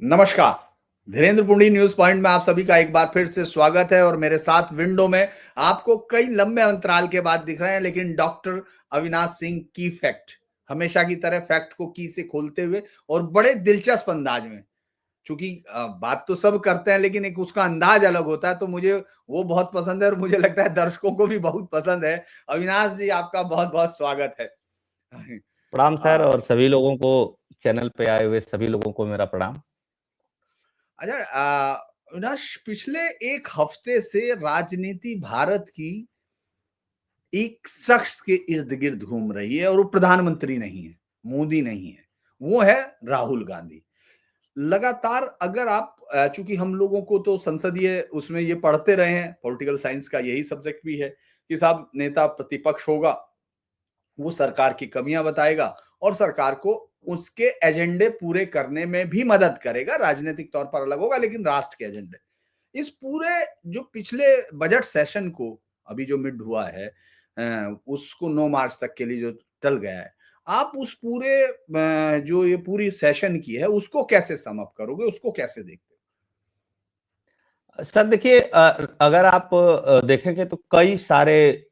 नमस्कार। Dhirendra पुंडी news point में आप सभी का एक बार फिर से स्वागत है और मेरे साथ विंडो में आपको कई लंबे अंतराल के बाद दिख रहे हैं, लेकिन डॉक्टर अविनाश सिंह की फैक्ट, हमेशा की तरह फैक्ट को की से खोलते हुए और बड़े दिलचस्प अंदाज में। चूंकि बात तो सब करते हैं, लेकिन एक उसका अंदाज अलग होता है, तो मुझे वो बहुत पसंद है और मुझे लगता है दर्शकों को भी बहुत पसंद है। अविनाश जी, आपका बहुत बहुत स्वागत है। प्रणाम सर, और सभी लोगों को, चैनल पे आए हुए सभी लोगों को मेरा प्रणाम। अच्छा, अविनाश, पिछले एक हफ्ते से राजनीति भारत की एक शख्स के इर्द गिर्द घूम रही है और वो प्रधानमंत्री नहीं है, मोदी नहीं है, वो है राहुल गांधी। लगातार अगर आप, चूंकि हम लोगों को तो संसदीय उसमें ये पढ़ते रहे हैं, पॉलिटिकल साइंस का यही सब्जेक्ट भी है कि साहब नेता प्रतिपक्ष होगा, वो सरकार की कमियां बताएगा और सरकार को उसके एजेंडे पूरे करने में भी मदद करेगा। राजनीतिक तौर पर अलग होगा, लेकिन राष्ट्र के एजेंडे। इस पूरे जो पिछले बजट सेशन को अभी जो मिड हुआ है, उसको 9 मार्च तक के लिए जो टल गया है, आप उस पूरे जो ये पूरी सेशन की है उसको कैसे सम अप करोगे, उसको कैसे देखते हो? सर देखिए, अगर आप देखेंगे तो कई सारे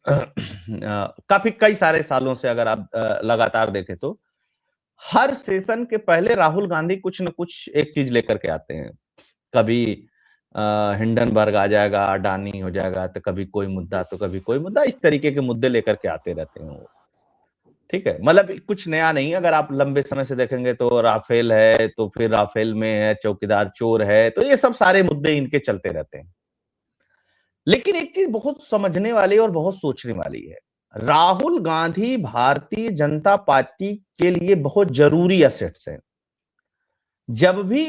कई सारे सालों से अगर आप लगातार देखें तो हर सेशन के पहले राहुल गांधी कुछ न कुछ एक चीज लेकर के आते हैं। कभी हिंडनबर्ग आ जाएगा, अडानी हो जाएगा, तो कभी कोई मुद्दा तो कभी कोई मुद्दा, इस तरीके के मुद्दे लेकर के आते रहते हैं वो। ठीक है, मतलब कुछ नया नहीं। अगर आप लंबे समय से देखेंगे तो राफेल है, तो फिर राफेल में है चौकीदार चोर है, तो ये सब सारे मुद्दे इनके चलते रहते हैं। लेकिन एक चीज बहुत समझने वाली और बहुत सोचने वाली है, राहुल गांधी भारतीय जनता पार्टी के लिए बहुत जरूरी एसेट्स हैं। जब भी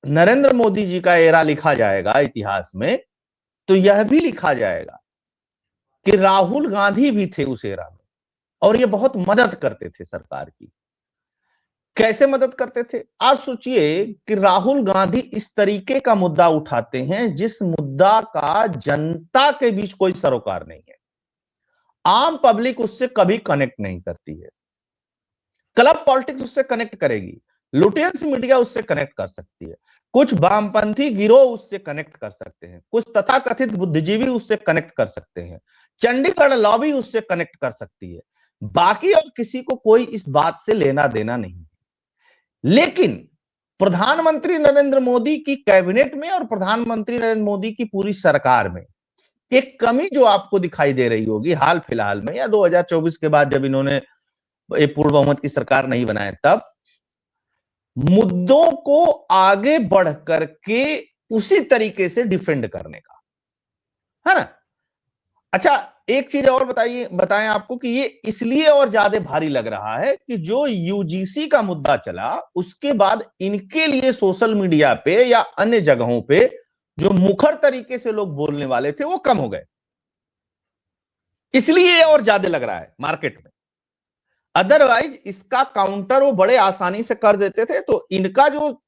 नरेंद्र मोदी जी का एरा लिखा जाएगा इतिहास में, तो यह भी लिखा जाएगा कि राहुल गांधी भी थे उस एरा में और ये बहुत मदद करते थे सरकार की। कैसे मदद करते थे? आप सोचिए कि राहुल गांधी इस तरीके का मुद्दा उठाते हैं जिस मुद्दा का जनता के बीच कोई सरोकार नहीं है, आम पब्लिक उससे कभी कनेक्ट नहीं करती है। क्लब पॉलिटिक्स उससे कनेक्ट करेगी, लुटियंस मीडिया उससे कनेक्ट कर सकती है, कुछ वामपंथी गिरोह उससे कनेक्ट कर सकते हैं, कुछ तथाकथित बुद्धिजीवी उससे कनेक्ट कर सकते हैं, चंडीगढ़ लॉबी उससे कनेक्ट कर सकती है। बाकी और किसी को कोई इस बात से लेना देना नहीं। लेकिन प्रधानमंत्री नरेंद्र मोदी की कैबिनेट में और प्रधानमंत्री नरेंद्र मोदी की पूरी सरकार में एक कमी जो आपको दिखाई दे रही होगी हाल फिलहाल में, या 2024 के बाद जब इन्होंने पूर्ण बहुमत की सरकार नहीं बनाए, तब मुद्दों को आगे बढ़ करके उसी तरीके से डिफेंड करने का, है ना। अच्छा, एक चीज और बताएं आपको कि ये इसलिए और ज्यादा भारी लग रहा है कि जो यूजीसी का मुद्दा चला, उसके बाद इनके लिए सोशल मीडिया पे या अन्य जगहों पे जो मुखर तरीके से लोग बोलने वाले थे वो कम हो गए, इसलिए और ज्यादा लग रहा है मार्केट में। अदरवाइज इसका काउंटर वो बड़े आसानी से कर देते थे। तो इनका जो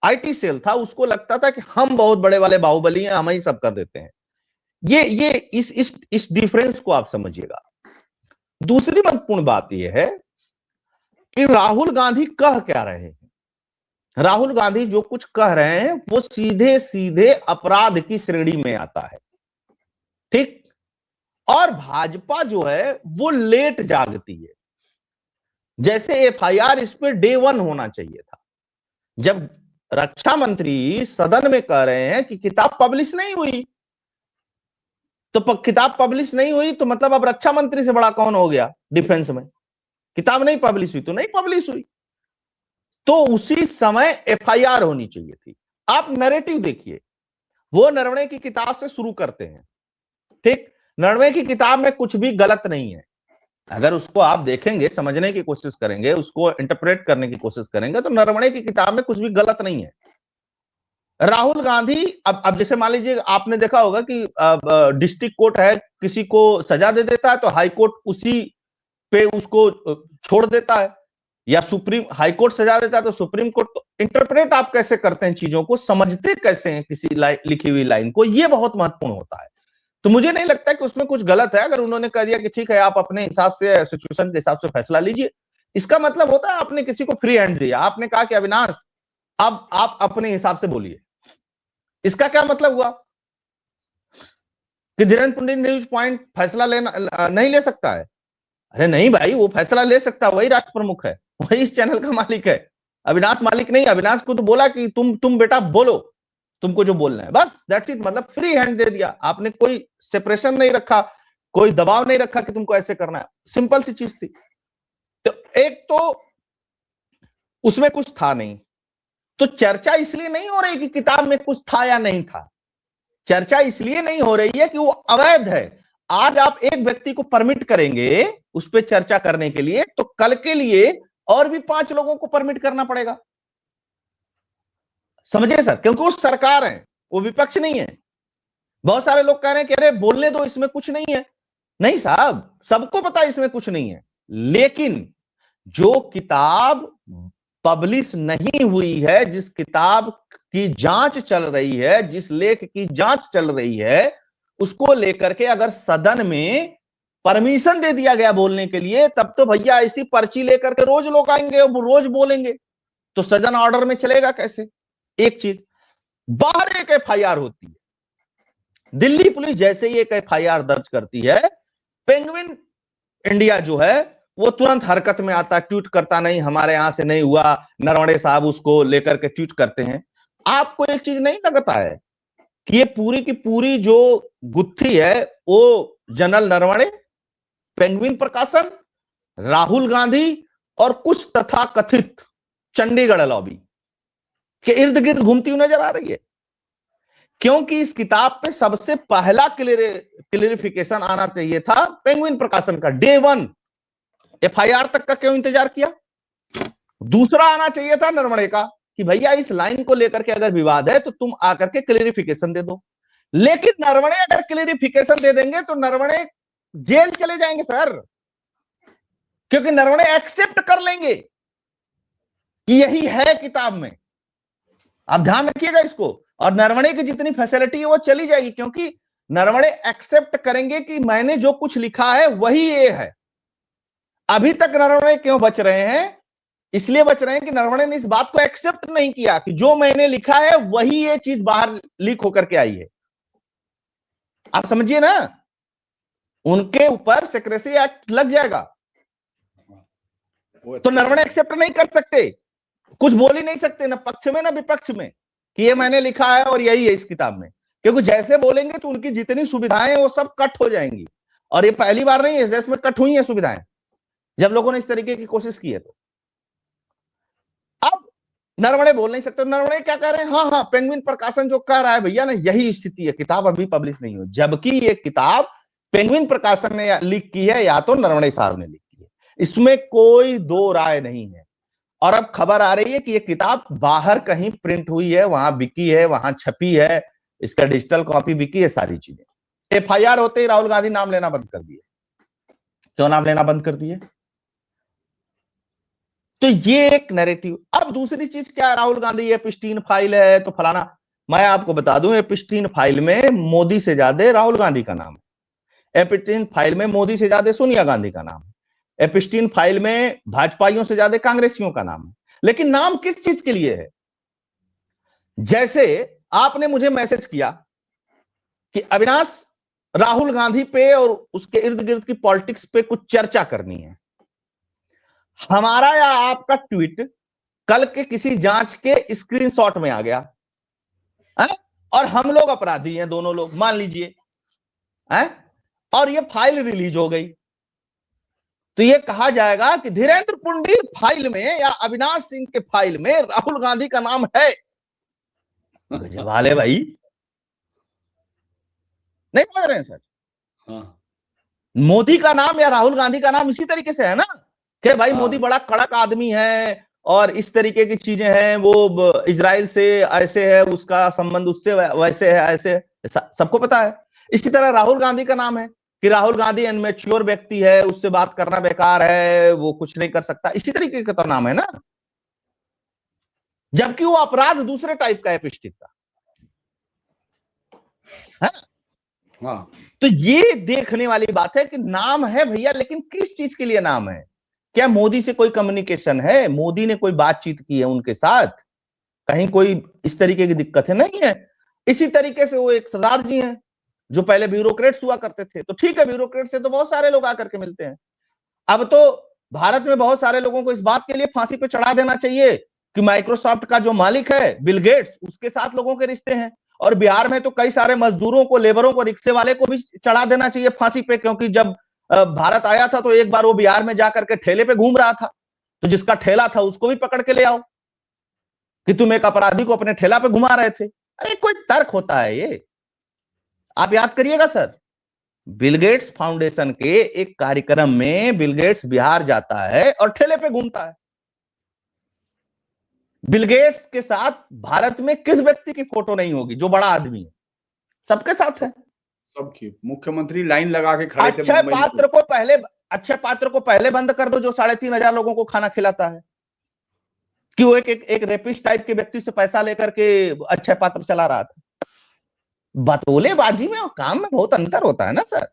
आईटी सेल था उसको लगता था कि हम बहुत बड़े वाले बाहुबली हैं, हम ही सब कर देते हैं। ये इस डिफरेंस को आप समझिएगा। दूसरी महत्वपूर्ण बात यह है कि राहुल गांधी कह क्या रहे हैं। राहुल गांधी जो कुछ कह रहे हैं वो सीधे सीधे अपराध की श्रेणी में आता है, ठीक। और भाजपा जो है वो लेट जागती है। जैसे एफआईआर इस पे डे 1 होना चाहिए था। जब रक्षा मंत्री सदन में कह रहे हैं कि किताब पब्लिश नहीं हुई, तो किताब पब्लिश नहीं हुई तो मतलब अब रक्षा मंत्री से बड़ा कौन हो गया डिफेंस में? किताब नहीं पब्लिश हुई तो नहीं पब्लिश हुई, तो उसी समय एफआईआर होनी चाहिए थी। आप नैरेटिव देखिए, वो नरवणे की किताब से शुरू करते हैं, ठीक। नरवणे की किताब में कुछ भी गलत नहीं है। अगर उसको आप देखेंगे, समझने की कोशिश करेंगे, उसको इंटरप्रेट करने की कोशिश करेंगे, तो नरवणे की किताब में कुछ भी गलत नहीं है। राहुल गांधी, अब जैसे मान लीजिए आपने देखा होगा कि डिस्ट्रिक्ट कोर्ट है, किसी को सजा दे देता है तो हाई कोर्ट उसी पे उसको छोड़ देता है, या सुप्रीम हाई कोर्ट सजा देता है तो सुप्रीम कोर्ट। तो इंटरप्रेट आप कैसे करते हैं चीजों को, समझते कैसे हैं किसी लिखी हुई लाइन को, ये बहुत महत्वपूर्ण होता है। तो मुझे नहीं लगता कि उसमें कुछ गलत है। अगर उन्होंने कह दिया कि ठीक है, आप अपने हिसाब से सिचुएशन के हिसाब से फैसला लीजिए, इसका मतलब होता है आपने किसी को फ्री हैंड दिया। आपने कहा कि अविनाश अब आप अपने हिसाब से बोलिए, इसका क्या मतलब हुआ कि धीरेन्द्र पुंडीर न्यूज पॉइंट फैसला लेना नहीं ले सकता है? अरे नहीं भाई, वो फैसला ले सकता है, वही राष्ट्र प्रमुख है, वही इस चैनल का मालिक है। अविनाश मालिक नहीं, अविनाश को तो बोला कि तुम बेटा बोलो, तुमको जो बोलना है, बस दैट्स इट। मतलब फ्री हैंड दे दिया आपने, कोई सेपरेशन नहीं रखा, कोई दबाव नहीं रखा कि तुमको ऐसे करना है, सिंपल सी चीज थी। तो एक तो उसमें कुछ था नहीं, तो चर्चा इसलिए नहीं हो रही कि किताब में कुछ था या नहीं था, चर्चा इसलिए नहीं हो रही है कि वो अवैध है। आज आप एक व्यक्ति को परमिट करेंगे उस पर चर्चा करने के लिए, तो कल के लिए और भी 5 लोगों को परमिट करना पड़ेगा। समझे सर? क्योंकि वो सरकार है, वो विपक्ष नहीं है। बहुत सारे लोग कह रहे हैं कि अरे बोलने दो, इसमें कुछ नहीं है। नहीं साहब, सबको पता है इसमें कुछ नहीं है, लेकिन जो किताब पब्लिश नहीं हुई है, जिस किताब की जांच चल रही है, जिस लेख की जांच चल रही है, उसको लेकर के अगर सदन में परमिशन दे दिया गया बोलने के लिए, तब तो भैया ऐसी पर्ची लेकर के रोज लोग आएंगे और रोज बोलेंगे, तो सदन ऑर्डर में चलेगा कैसे? एक चीज, बाहर एक एफआईआर होती है, दिल्ली पुलिस जैसे ही एक एफआईआर दर्ज करती है, पेंगुइन इंडिया जो है वो तुरंत हरकत में आता, ट्वीट करता, नहीं हमारे यहां से नहीं हुआ, नरवणे साहब उसको लेकर के ट्वीट करते हैं। आपको एक चीज नहीं लगता है कि ये पूरी की पूरी जो गुत्थी है वो जनरल नरवणे, पेंगुइन प्रकाशन, राहुल गांधी और कुछ तथाकथित चंडीगढ़ लॉबी के इर्द गिर्द घूमती हुई नजर आ रही है? क्योंकि इस किताब पे सबसे पहला क्लियरिफिकेशन आना चाहिए था पेंगुइन प्रकाशन का, डे 1। एफआईआर तक का क्यों इंतजार किया? दूसरा आना चाहिए था नरवणे का कि भैया इस लाइन को लेकर के अगर विवाद है तो तुम आकर के क्लियरिफिकेशन दे दो। लेकिन नरवणे अगर क्लियरिफिकेशन दे देंगे तो नरवणे जेल चले जाएंगे सर, क्योंकि नरवणे एक्सेप्ट कर लेंगे कि यही है किताब में। आप ध्यान रखिएगा इसको। और नरवणे की जितनी फैसिलिटी है वो चली जाएगी, क्योंकि नरवणे एक्सेप्ट करेंगे कि मैंने जो कुछ लिखा है वही ये है। अभी तक नरवणे क्यों बच रहे हैं? इसलिए बच रहे हैं कि नरवणे ने इस बात को एक्सेप्ट नहीं किया कि जो मैंने लिखा है वही ये चीज बाहर लीक होकर के आई है। आप समझिए ना, उनके ऊपर सेक्रेसी एक्ट लग जाएगा। तो नरवणे एक्सेप्ट नहीं कर सकते, कुछ बोल ही नहीं सकते, ना पक्ष में ना विपक्ष में, कि ये मैंने लिखा है और यही है इस किताब में। क्योंकि जैसे बोलेंगे तो उनकी जितनी सुविधाएं वो सब कट हो जाएंगी। और ये पहली बार नहीं है जिसमें कट हुई है सुविधाएं, जब लोगों ने इस तरीके की कोशिश की है। तो अब नरवणे बोल नहीं सकते। नरवणे क्या कह रहे हैं? हाँ, पेंगुइन प्रकाशन जो कह रहा है भैया ना, यही स्थिति है, किताब अभी पब्लिश नहीं हुई। जबकि ये किताब पेंगुइन प्रकाशन ने लीक की है या तो नरवणे साहब ने लीक की है, इसमें कोई दो राय नहीं है। और अब खबर आ रही है कि ये किताब बाहर कहीं प्रिंट हुई है, वहां बिकी है, वहां छपी है, इसका डिजिटल कॉपी बिकी है, सारी चीजें। एफआईआर होते ही राहुल गांधी नाम लेना बंद कर दिए। क्यों नाम लेना बंद कर दिए? तो ये एक नैरेटिव। अब दूसरी चीज क्या है? राहुल गांधी ये प्रिस्टीन फाइल है तो फलाना। मैं आपको बता दूं, ये प्रिस्टीन फाइल में मोदी से ज्यादा राहुल गांधी का नाम है, प्रिस्टीन फाइल में मोदी से ज्यादा सोनिया गांधी का नाम है, प्रिस्टीन फाइल में भाजपाइयों से ज्यादा कांग्रेसियों का नाम है। लेकिन नाम किस चीज के लिए है? जैसे आपने मुझे मैसेज किया कि अविनाश, राहुल गांधी पे और उसके इर्द गिर्द की पॉलिटिक्स पे कुछ चर्चा करनी है। हमारा या आपका ट्वीट कल के किसी जांच के स्क्रीनशॉट में आ गया है? और हम लोग अपराधी हैं, दोनों लोग, मान लीजिए है? और ये फाइल रिलीज हो गई, तो ये कहा जाएगा कि धीरेन्द्र पुंडीर फाइल में या अविनाश सिंह के फाइल में राहुल गांधी का नाम है। गजब हाल है भाई, नहीं समझ रहे हैं सर? हाँ। मोदी का नाम या राहुल गांधी का नाम इसी तरीके से है ना कि भाई मोदी बड़ा कड़क आदमी है और इस तरीके की चीजें हैं, वो इजराइल से ऐसे है, उसका संबंध उससे वैसे है, ऐसे, सबको पता है। इसी तरह राहुल गांधी का नाम है कि राहुल गांधी इनमेच्योर व्यक्ति है, उससे बात करना बेकार है, वो कुछ नहीं कर सकता, इसी तरीके का तो नाम है ना। जबकि वो अपराध दूसरे टाइप का है, प्रिस्टिक का है। हाँ। तो ये देखने वाली बात है कि नाम है भैया, लेकिन किस चीज के लिए नाम है? क्या मोदी से कोई कम्युनिकेशन है? मोदी ने कोई बातचीत की है उनके साथ? कहीं कोई इस तरीके की दिक्कत है नहीं है। इसी तरीके से वो एक सरदार जी हैं जो पहले ब्यूरोक्रेट्स हुआ करते थे, तो ठीक है ब्यूरोक्रेट से तो बहुत सारे लोग आकर के मिलते हैं। अब तो भारत में बहुत सारे लोगों को इस बात के लिए फांसी पे चढ़ा देना चाहिए कि माइक्रोसॉफ्ट का जो मालिक है बिल गेट्स, उसके साथ लोगों के रिश्ते हैं। और बिहार में तो कई सारे मजदूरों को, लेबरों को, रिक्शे वाले को भी चढ़ा देना चाहिए फांसी पे, क्योंकि जब भारत आया था तो एक बार वो बिहार में जाकर के ठेले पे घूम रहा था, तो जिसका ठेला था उसको भी पकड़ के ले आओ कि तुम एक अपराधी को अपने ठेला पे घुमा रहे थे। अरे कोई तर्क होता है ये? आप याद करिएगा सर, बिल गेट्स फाउंडेशन के एक कार्यक्रम में बिल गेट्स बिहार जाता है और ठेले पे घूमता है। बिल गेट्स के साथ भारत में किस व्यक्ति की फोटो नहीं होगी जो बड़ा आदमी है? सबके साथ है। सबकी। मुख्यमंत्री लाइन लगा के खड़े थे अक्षय पात्र को पहले बंद कर दो जो 3,500 लोगों को खाना खिलाता है, कि वो एक रेपिस्ट टाइप के व्यक्ति से पैसा लेकर के अक्षय पात्र चला रहा था। बतौलेबाजी में और काम में बहुत अंतर होता है ना सर।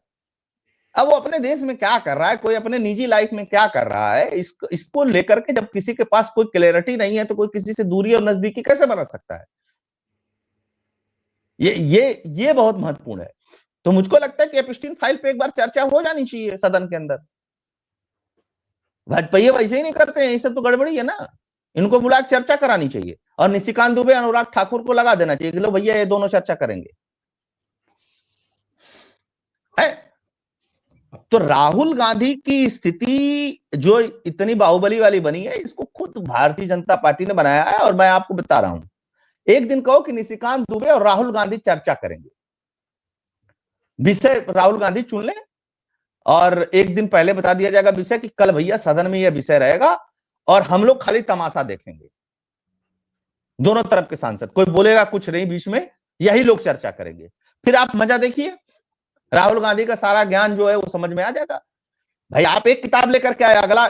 अब वो अपने देश में क्या कर रहा है, कोई अपने निजी लाइफ में क्या कर रहा है, इसको लेकर के जब किसी के पास कोई क्लैरिटी नहीं है तो कोई किसी से दूरी और नजदीकी कैसे बना सकता है? ये बहुत महत्वपूर्ण है। तो मुझको लगता है कि एपस्टीन फाइल पे एक बार चर्चा हो जानी चाहिए सदन के अंदर। भाजपा वैसे ही नहीं करते हैं, ये सब तो गड़बड़ी है ना। इनको बुला के चर्चा करानी चाहिए और निशिकांत दुबे, अनुराग ठाकुर को लगा देना चाहिए कि लो भैया ये दोनों चर्चा करेंगे। है तो राहुल गांधी की स्थिति जो इतनी बाहुबली वाली बनी है, इसको खुद भारतीय जनता पार्टी ने बनाया है। और मैं आपको बता रहा हूं, एक दिन कहो कि निशिकांत दुबे और राहुल गांधी चर्चा करेंगे, विषय राहुल गांधी चुन ले, और एक दिन पहले बता दिया जाएगा विषय कि कल भैया सदन में यह विषय रहेगा और हम लोग खाली तमाशा देखेंगे। दोनों तरफ के सांसद, कोई बोलेगा कुछ नहीं बीच में, यही लोग चर्चा करेंगे। फिर आप मजा देखिए, राहुल गांधी का सारा ज्ञान जो है वो समझ में आ जाएगा। भाई आप एक किताब लेकर के आया, अगला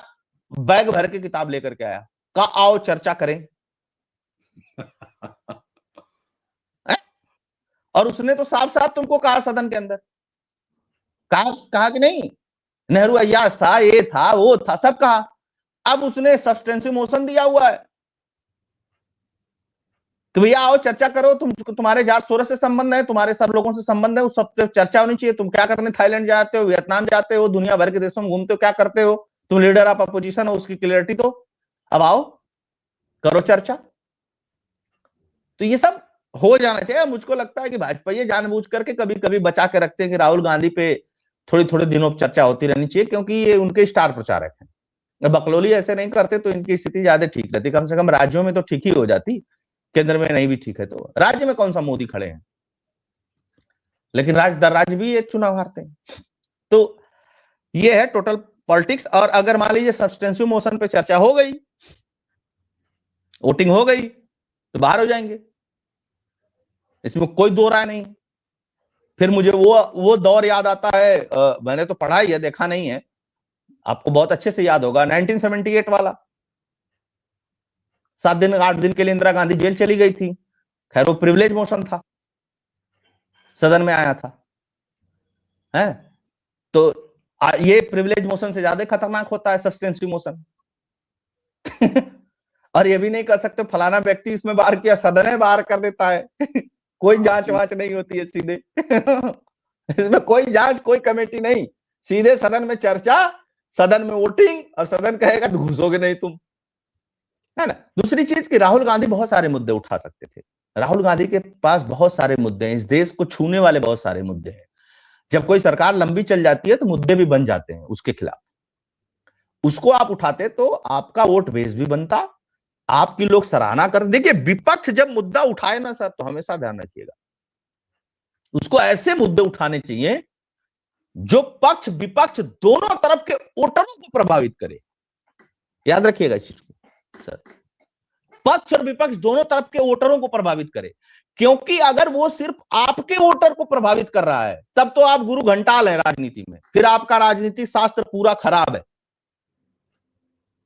बैग भर के किताब लेकर के आया, कहा आओ चर्चा करें। और उसने तो साफ साफ तुमको कहा सदन के अंदर, कहा कि नहीं, नेहरू अय्याज था, ये था, वो था, सब कहा। अब उसने सब्सटेंसिव मोशन दिया हुआ है कि भैया आओ चर्चा करो, तुम्हारे जार सोरस से संबंध है, तुम्हारे सब लोगों से संबंध है, उस सब पे चर्चा होनी चाहिए। तुम क्या करने थाईलैंड जाते हो, वियतनाम जाते हो, दुनिया भर के देशों में घूमते हो, क्या करते हो, तुम लीडर ऑफ अपोजिशन हो, उसकी क्लियरिटी तो अब आओ करो चर्चा। तो ये सब हो जाना चाहिए। मुझको लगता है कि भाजपा ये जानबूझ करके कभी कभी बचा के रखते हैं कि राहुल गांधी पे थोड़ी थोड़े दिनों पर चर्चा होती रहनी चाहिए, क्योंकि ये उनके स्टार प्रचारक हैं। बकलोली ऐसे नहीं करते तो इनकी स्थिति ज्यादा ठीक रहती, कम से कम राज्यों में तो ठीक ही हो जाती, केंद्र में नहीं भी ठीक है तो राज्य में कौन सा मोदी खड़े हैं, लेकिन राज्य दर राज्य भी एक चुनाव हारते हैं। तो ये है टोटल पॉलिटिक्स। और अगर मान लीजिए सब्सटेंसिव मोशन पे चर्चा हो गई, वोटिंग हो गई, तो बाहर हो जाएंगे, इसमें कोई दो राय नहीं। फिर मुझे वो दौर याद आता है, मैंने तो पढ़ा ही है, देखा नहीं है, आपको बहुत अच्छे से याद होगा, 1978 वाला। 7 दिन 8 दिन के लिए इंदिरा गांधी जेल चली गई थी। खैर वो प्रिविलेज मोशन था, सदन में आया था, है तो ये प्रिविलेज मोशन से ज्यादा खतरनाक होता है सब्सटेंसिव मोशन। और ये भी नहीं कर सकते फलाना व्यक्ति इसमें बाहर किया, सदन है बाहर कर देता है। कोई जांच वांच नहीं होती है, सीधे इसमें कोई जांच, कोई कमेटी नहीं, सीधे सदन में चर्चा, सदन में वोटिंग, और सदन कहेगा घुसोगे नहीं तुम, है ना। दूसरी चीज कि राहुल गांधी बहुत सारे मुद्दे उठा सकते थे। राहुल गांधी के पास बहुत सारे मुद्दे हैं, इस देश को छूने वाले बहुत सारे मुद्दे हैं। जब कोई सरकार लंबी चल जाती है तो मुद्दे भी बन जाते हैं उसके खिलाफ, उसको आप उठाते तो आपका वोट बेस भी बनता, आपकी लोग सराहना कर। देखिए विपक्ष जब मुद्दा उठाए ना सर, तो हमेशा ध्यान रखिएगा, उसको ऐसे मुद्दे उठाने चाहिए जो पक्ष विपक्ष दोनों तरफ के वोटरों को प्रभावित करे। याद रखिएगा इस चीज को सर, पक्ष और विपक्ष दोनों तरफ के वोटरों को प्रभावित करे, क्योंकि अगर वो सिर्फ आपके वोटर को प्रभावित कर रहा है तब तो आप गुरु घंटाल है राजनीति में, फिर आपका राजनीतिक शास्त्र पूरा खराब है।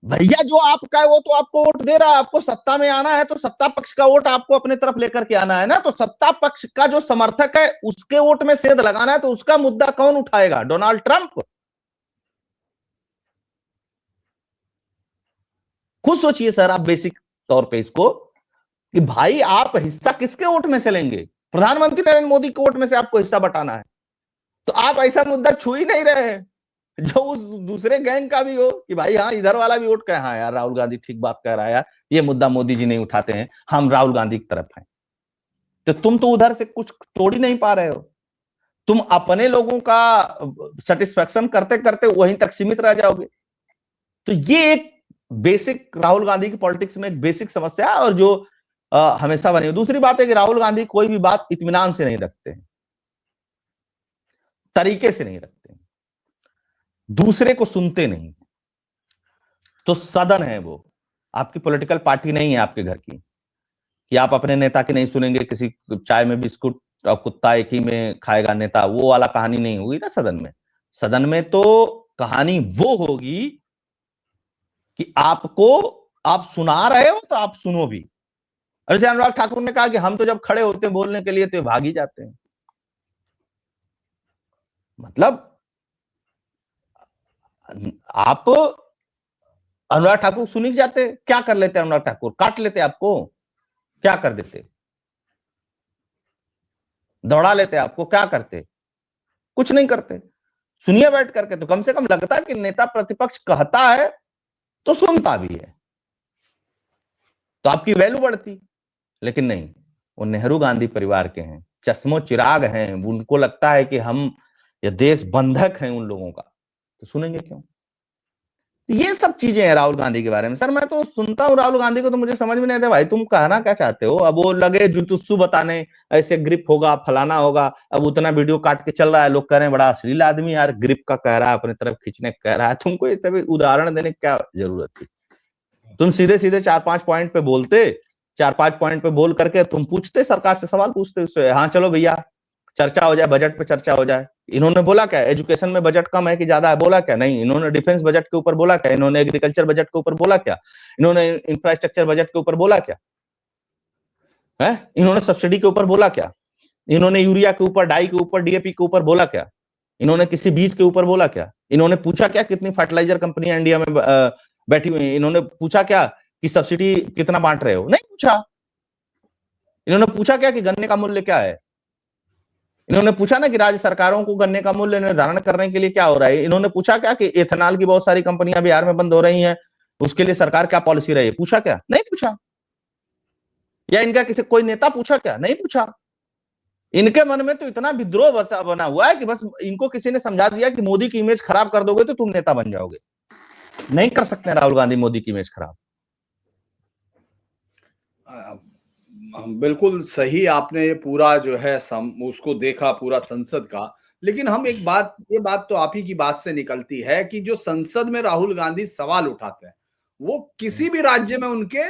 भैया जो आपका है वो तो आपको वोट दे रहा है, आपको सत्ता में आना है तो सत्ता पक्ष का वोट आपको अपने तरफ लेकर के आना है ना। तो सत्ता पक्ष का जो समर्थक है उसके वोट में सेंध लगाना है, तो उसका मुद्दा कौन उठाएगा? Donald Trump. खुद सोचिए सर आप बेसिक तौर पे इसको, कि भाई आप हिस्सा किसके वोट में से लेंगे? प्रधानमंत्री नरेंद्र मोदी के वोट में से आपको हिस्सा बटाना है, तो आप ऐसा मुद्दा छू ही नहीं रहे हैं जो उस दूसरे गैंग का भी हो कि भाई हाँ इधर वाला भी वोट कहे हाँ यार राहुल गांधी ठीक बात कह रहा है यार, ये मुद्दा मोदी जी नहीं उठाते हैं, हम राहुल गांधी की तरफ हैं। तो तुम तो उधर से कुछ तोड़ ही नहीं पा रहे हो, तुम अपने लोगों का सेटिस्फेक्शन करते करते वहीं तक सीमित रह जाओगे। तो ये एक बेसिक राहुल गांधी की पॉलिटिक्स में एक बेसिक समस्या है और जो हमेशा बनी। दूसरी बात है कि राहुल गांधी कोई भी बात इत्मीनान से नहीं रखते हैं, तरीके से नहीं रखते हैं, दूसरे को सुनते नहीं। तो सदन है वो, आपकी पॉलिटिकल पार्टी नहीं है आपके घर की कि आप अपने नेता की नहीं सुनेंगे, किसी चाय में बिस्कुट और कुत्ता एक ही में खाएगा नेता, वो वाला कहानी नहीं होगी ना सदन में। सदन में तो कहानी वो होगी कि आपको, आप सुना रहे हो तो आप सुनो भी। जैसे अनुराग ठाकुर ने कहा कि हम तो जब खड़े होते हैं बोलने के लिए तो भाग ही जाते हैं। मतलब आप अनुराग ठाकुर सुन ही जाते, क्या कर लेते अनुराग ठाकुर? काट लेते आपको, क्या कर देते? दौड़ा लेते आपको, क्या करते? कुछ नहीं करते। सुनिए बैठ करके, तो कम से कम लगता है कि नेता प्रतिपक्ष कहता है तो सुनता भी है, तो आपकी वैल्यू बढ़ती। लेकिन नहीं, वो नेहरू गांधी परिवार के हैं, चश्मो चिराग हैं, उनको लगता है कि हम ये देश बंधक हैं उन लोगों का, तो सुनेंगे क्यों? ये सब चीजें हैं राहुल गांधी के बारे में। सर मैं तो सुनता हूँ राहुल गांधी को तो मुझे समझ में नहीं आता भाई तुम कहना क्या चाहते हो। अब वो लगे जुतुस्सु बताने, ऐसे ग्रिप होगा फलाना होगा, अब उतना वीडियो काट के चल रहा है, लोग कह रहे हैं बड़ा अश्लील आदमी यार, ग्रिप का कह रहा है, अपनी तरफ खींचने कह रहा है। तुमको ये सभी उदाहरण देने की क्या जरूरत थी? तुम सीधे सीधे 4-5 पॉइंट पे बोलते, 4-5 पॉइंट पे बोल करके तुम पूछते, सरकार से सवाल पूछते उससे, हाँ चलो भैया चर्चा हो जाए, बजट पे चर्चा हो जाए। इन्होंने बोला क्या एजुकेशन में बजट कम है कि ज्यादा है? बोला क्या? नहीं। इन्होंने डिफेंस बजट के ऊपर बोला क्या? इन्होंने एग्रीकल्चर बजट के ऊपर बोला क्या? इन्होंने इंफ्रास्ट्रक्चर बजट के ऊपर बोला क्या है? इन्होंने सब्सिडी के ऊपर बोला क्या? इन्होंने यूरिया के ऊपर, डाई के ऊपर, डीएपी के ऊपर बोला क्या? इन्होंने किसी बीज के ऊपर बोला क्या? इन्होंने पूछा क्या कितनी फर्टिलाइजर कंपनियां इंडिया में बैठी हुई हैं? इन्होंने पूछा क्या कि सब्सिडी कितना बांट रहे हो? नहीं पूछा। इन्होंने पूछा क्या कि गन्ने का मूल्य क्या है? इन्होंने पूछा ना कि राज्य सरकारों को गन्ने का मूल्य निर्धारण करने के लिए क्या हो रहा है? इन्होंने पूछा क्या कि एथेनॉल की बहुत सारी कंपनियां बिहार में बंद हो रही हैं, उसके लिए सरकार क्या पॉलिसी रही है? पूछा क्या? नहीं पूछा। या इनका किसी कोई नेता पूछा क्या? नहीं पूछा। इनके मन में तो इतना विद्रोह बना हुआ है कि बस इनको किसी ने समझा दिया कि मोदी की इमेज खराब कर दोगे तो तुम नेता बन जाओगे। नहीं कर सकते राहुल गांधी मोदी की इमेज खराब। बिल्कुल सही, आपने ये पूरा जो है उसको देखा पूरा संसद का। लेकिन हम एक बात, ये बात तो आप ही की बात से निकलती है कि जो संसद में राहुल गांधी सवाल उठाते हैं, वो किसी भी राज्य में उनके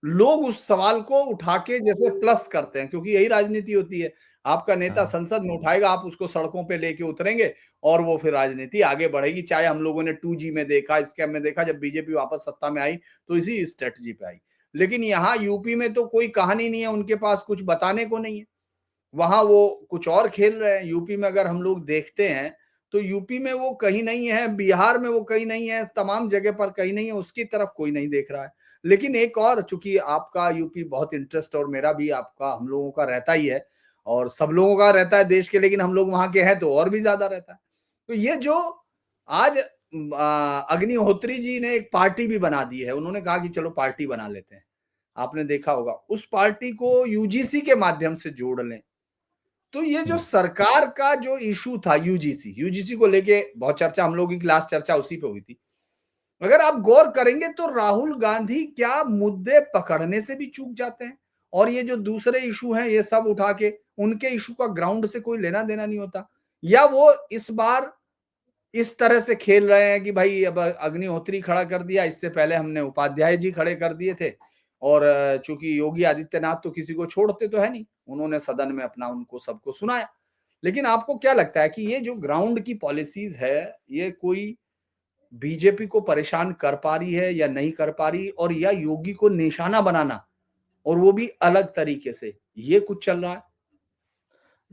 लोग उस सवाल को उठा के जैसे प्लस करते हैं, क्योंकि यही राजनीति होती है। आपका नेता संसद में उठाएगा, आप उसको सड़कों पे लेके उतरेंगे और वो फिर राजनीति आगे बढ़ेगी। चाहे हम लोगों ने 2G में देखा, स्कैम में देखा, जब बीजेपी वापस सत्ता में आई तो इसी स्ट्रेटजी पे आई। लेकिन यहाँ यूपी में तो कोई कहानी नहीं है, उनके पास कुछ बताने को नहीं है, वहां वो कुछ और खेल रहे हैं। यूपी में अगर हम लोग देखते हैं तो यूपी में वो कहीं नहीं है, बिहार में वो कहीं नहीं है, तमाम जगह पर कहीं नहीं है, उसकी तरफ कोई नहीं देख रहा है। लेकिन एक और, चूंकि आपका यूपी बहुत इंटरेस्ट और मेरा भी, आपका, हम लोगों का रहता ही है और सब लोगों का रहता है देश के, लेकिन हम लोग वहां के हैं तो और भी ज्यादा रहता है। तो ये जो आज अग्निहोत्री जी ने एक पार्टी भी बना दी है, उन्होंने कहा कि चलो पार्टी बना लेते हैं, आपने देखा होगा, उस पार्टी को यूजीसी के माध्यम से जोड़ लें। तो ये जो सरकार का जो इशू था यूजीसी को लेके बहुत चर्चा, हम लोगों की क्लास चर्चा उसी पे हुई थी। अगर आप गौर करेंगे तो राहुल गांधी क्या मुद्दे पकड़ने से भी चूक जाते हैं, और ये जो दूसरे इशू हैं ये सब उठा के, उनके इशू का ग्राउंड से कोई लेना देना नहीं होता। या वो इस बार इस तरह से खेल रहे हैं कि भाई अब अग्निहोत्री खड़ा कर दिया, इससे पहले हमने उपाध्याय जी खड़े कर दिए थे, और चूंकि योगी आदित्यनाथ तो किसी को छोड़ते तो है नहीं, उन्होंने सदन में अपना उनको सबको सुनाया। लेकिन आपको क्या लगता है कि ये जो ग्राउंड की पॉलिसीज है, ये कोई बीजेपी को परेशान कर पा रही है या नहीं कर पा रही, और या योगी को निशाना बनाना, और वो भी अलग तरीके से, ये कुछ चल रहा है?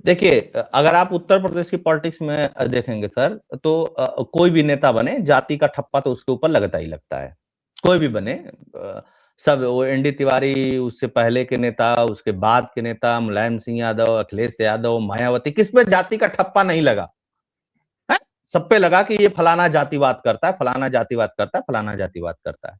देखिए अगर आप उत्तर प्रदेश की पॉलिटिक्स में देखेंगे सर, तो कोई भी नेता बने, जाति का ठप्पा तो उसके ऊपर लगता ही लगता है। कोई भी बने, सब वो एनडी तिवारी, उससे पहले के नेता, उसके बाद के नेता, मुलायम सिंह यादव, अखिलेश यादव, मायावती, किस पे जाति का ठप्पा नहीं लगा है? सब पे लगा कि ये फलाना जातिवाद करता है, फलाना जातिवाद करता है, फलाना जातिवाद करता है।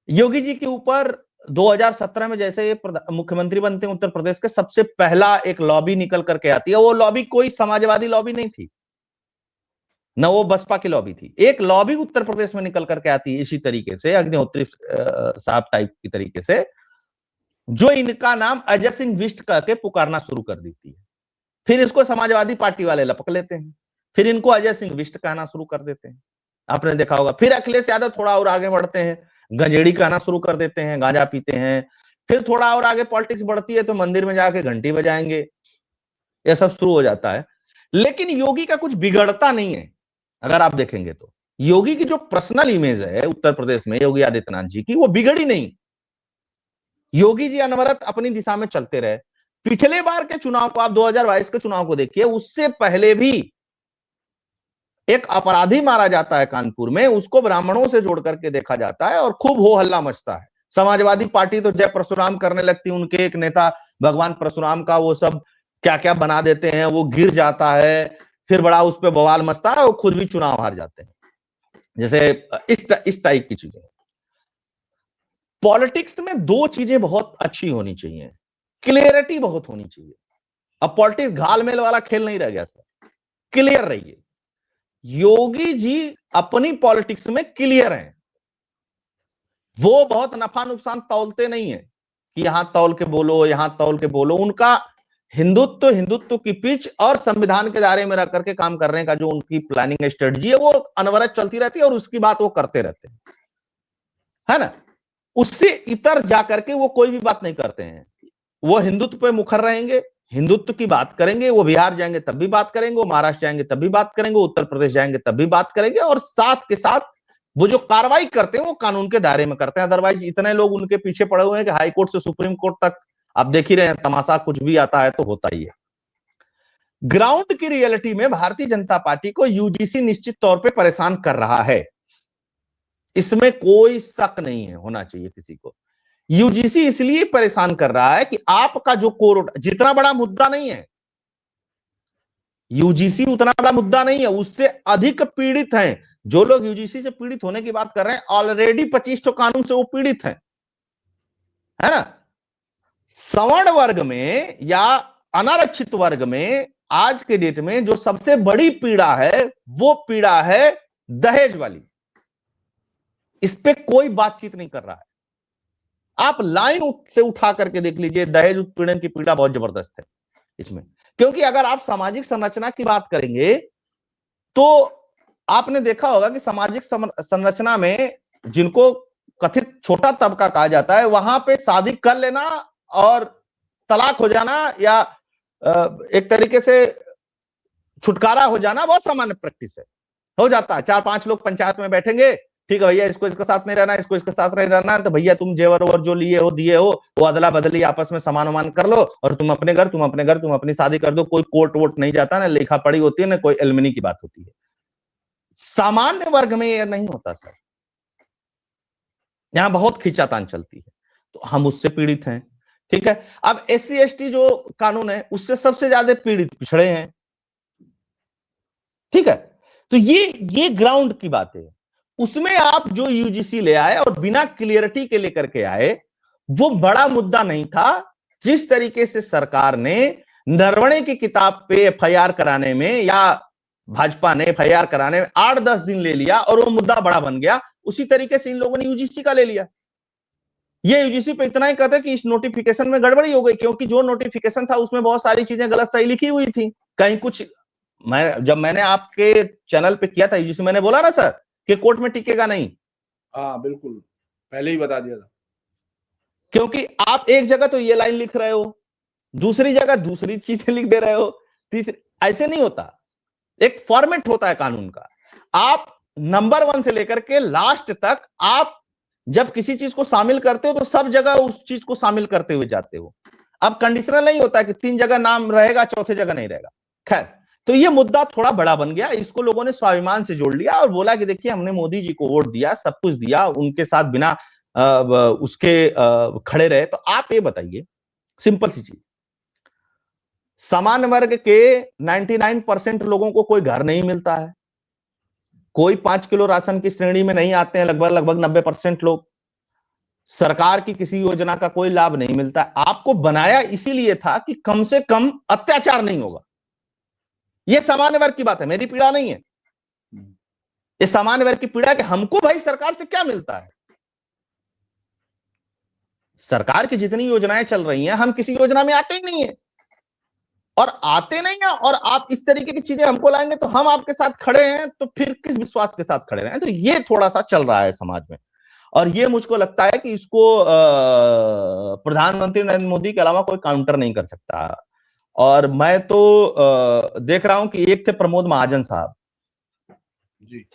योगी जी के ऊपर 2017 में जैसे ये मुख्यमंत्री बनते हैं उत्तर प्रदेश के, सबसे पहला एक लॉबी निकल करके आती है। वो लॉबी कोई समाजवादी लॉबी नहीं थी, न वो बसपा की लॉबी थी। एक लॉबी उत्तर प्रदेश में निकल करके आती है इसी तरीके से, अग्निहोत्री साहब टाइप की तरीके से, जो इनका नाम अजय सिंह विष्ट करके पुकारना शुरू कर देती है। फिर इसको समाजवादी पार्टी वाले लपक लेते हैं, फिर इनको अजय सिंह विष्ट कहना शुरू कर देते हैं, आपने देखा होगा। फिर अखिलेश यादव थोड़ा और आगे बढ़ते हैं, गंजेड़ी कहना शुरू कर देते हैं, गांजा पीते हैं। फिर थोड़ा और आगे पॉलिटिक्स बढ़ती है तो मंदिर में जाके घंटी बजाएंगे, यह सब शुरू हो जाता है। लेकिन योगी का कुछ बिगड़ता नहीं है। अगर आप देखेंगे तो योगी की जो पर्सनल इमेज है उत्तर प्रदेश में योगी आदित्यनाथ जी की, वो बिगड़ी नहीं। योगी जी अनवरत अपनी दिशा में चलते रहे। पिछले बार के चुनाव को आप 2022 के चुनाव को देखिए, उससे पहले भी एक अपराधी मारा जाता है कानपुर में, उसको ब्राह्मणों से जोड़ करके देखा जाता है और खूब हो हल्ला मचता है। समाजवादी पार्टी तो जय परशुराम करने लगती, उनके एक नेता भगवान परशुराम का वो सब क्या क्या बना देते हैं, वो गिर जाता है, फिर बड़ा उस पर बवाल मचता है और खुद भी चुनाव हार जाते हैं। जैसे इस टाइप की चीजें। पॉलिटिक्स में दो चीजें बहुत अच्छी होनी चाहिए, क्लियरिटी बहुत होनी चाहिए। अब पॉलिटिक्स घालमेल वाला खेल नहीं रह गया सर, क्लियर रहिए। योगी जी अपनी पॉलिटिक्स में क्लियर हैं, वो बहुत नफा नुकसान तौलते नहीं है कि यहां तौल के बोलो, यहां तौल के बोलो। उनका हिंदुत्व की पिच और संविधान के दायरे में रह करके काम करने का जो उनकी प्लानिंग स्ट्रेटजी है, वो अनवरत चलती रहती है और उसकी बात वो करते रहते हैं, है ना। उससे इतर जाकर के वो कोई भी बात नहीं करते हैं। वो हिंदुत्व पे मुखर रहेंगे, हिंदुत्व की बात करेंगे। वो बिहार जाएंगे तब भी बात करेंगे, वो महाराष्ट्र जाएंगे तब भी बात करेंगे, उत्तर प्रदेश जाएंगे तब भी बात करेंगे, और साथ के साथ वो जो कार्रवाई करते हैं वो कानून के दायरे में करते हैं। अदरवाइज इतने लोग उनके पीछे पड़े हुए हैं कि हाई कोर्ट से सुप्रीम कोर्ट तक आप देख ही रहे हैं, तमाशा कुछ भी आता है तो होता ही है। ग्राउंड की रियलिटी में भारतीय जनता पार्टी को यूजीसी निश्चित तौर पे परेशान कर रहा है, इसमें कोई शक नहीं है, होना चाहिए किसी को। यूजीसी इसलिए परेशान कर रहा है कि आपका जो कोर्ट जितना बड़ा मुद्दा नहीं है, यूजीसी उतना बड़ा मुद्दा नहीं है, उससे अधिक पीड़ित हैं। जो लोग यूजीसी से पीड़ित होने की बात कर रहे हैं, ऑलरेडी 25 कानून से वो पीड़ित हैं, है ना। सवर्ण वर्ग में या अनारक्षित वर्ग में आज के डेट में जो सबसे बड़ी पीड़ा है, वो पीड़ा है दहेज वाली। इस पे कोई बातचीत नहीं कर रहा है। आप लाइन से उठा करके देख लीजिए, दहेज उत्पीड़न की पीड़ा बहुत जबरदस्त है इसमें। क्योंकि अगर आप सामाजिक संरचना की बात करेंगे तो आपने देखा होगा कि सामाजिक संरचना में जिनको कथित छोटा तबका कहा जाता है, वहां पे शादी कर लेना और तलाक हो जाना या एक तरीके से छुटकारा हो जाना बहुत सामान्य प्रैक्टिस है, हो जाता है। 4-5 लोग पंचायत में बैठेंगे, ठीक है भैया इसको इसके साथ नहीं रहना, इसको इसके साथ नहीं रहना, तो भैया तुम जेवर ओवर जो लिए हो दिए हो वो अदला बदली आपस में समान उमान कर लो और तुम अपने घर तुम अपनी शादी कर दो। कोई कोर्ट वोट नहीं जाता, ना लिखा पढ़ी होती है, ना कोई एलमिनी की बात होती है। सामान्य वर्ग में यह नहीं होता सर, यहां बहुत खींचातान चलती है, तो हम उससे पीड़ित हैं, ठीक है। अब SC ST जो कानून है उससे सबसे ज्यादा पीड़ित पिछड़े हैं, ठीक है। तो ये ग्राउंड की बात है। उसमें आप जो यूजीसी ले आए और बिना क्लियरिटी के लेकर के आए, वो बड़ा मुद्दा नहीं था। जिस तरीके से सरकार ने नरवणे की किताब पे FIR कराने में या भाजपा ने FIR कराने में 8-10 दिन ले लिया और वो मुद्दा बड़ा बन गया, उसी तरीके से इन लोगों ने यूजीसी का ले लिया। ये यूजीसी पे इतना ही कहते कि इस नोटिफिकेशन में गड़बड़ी हो गई, क्योंकि जो नोटिफिकेशन था उसमें बहुत सारी चीजें गलत सही लिखी हुई थी। कहीं कुछ जब मैंने आपके चैनल पे किया था यूजीसी, मैंने बोला ना सर कि कोर्ट में टिकेगा नहीं। हाँ बिल्कुल, पहले ही बता दिया था। क्योंकि आप एक जगह तो ये लाइन लिख रहे हो, दूसरी जगह दूसरी चीजें लिख दे रहे हो, तीसरी, ऐसे नहीं होता। एक फॉर्मेट होता है कानून का। आप नंबर 1 से लेकर के लास्ट तक आप जब किसी चीज को शामिल करते हो तो सब जगह उस चीज को शामिल करते हुए जाते हो। अब कंडीशनल नहीं होता कि 3 जगह नाम रहेगा, चौथे जगह नहीं रहेगा। खैर, तो ये मुद्दा थोड़ा बड़ा बन गया, इसको लोगों ने स्वाभिमान से जोड़ लिया और बोला कि देखिए हमने मोदी जी को वोट दिया, सब कुछ दिया, उनके साथ बिना उसके खड़े रहे। तो आप ये बताइए, सिंपल सी चीज, सामान्य वर्ग के 99% लोगों को कोई घर नहीं मिलता है, कोई 5 किलो राशन की श्रेणी में नहीं आते हैं, लगभग 90% लोग, सरकार की किसी योजना का कोई लाभ नहीं मिलता है। आपको बनाया इसीलिए था कि कम से कम अत्याचार नहीं होगा। यह सामान्य वर्ग की बात है, मेरी पीड़ा नहीं है। ये सामान्य वर्ग की पीड़ा कि हमको भाई सरकार से क्या मिलता है। सरकार की जितनी योजनाएं चल रही हैं, हम किसी योजना में आते ही नहीं है, और आते नहीं है, और आप इस तरीके की चीजें हमको लाएंगे तो हम आपके साथ खड़े हैं, तो फिर किस विश्वास के साथ खड़े रहे। तो ये थोड़ा सा चल रहा है समाज में, और ये मुझको लगता है कि इसको प्रधानमंत्री नरेंद्र मोदी के अलावा कोई काउंटर नहीं कर सकता। और मैं तो देख रहा हूं कि एक थे प्रमोद महाजन साहब जी,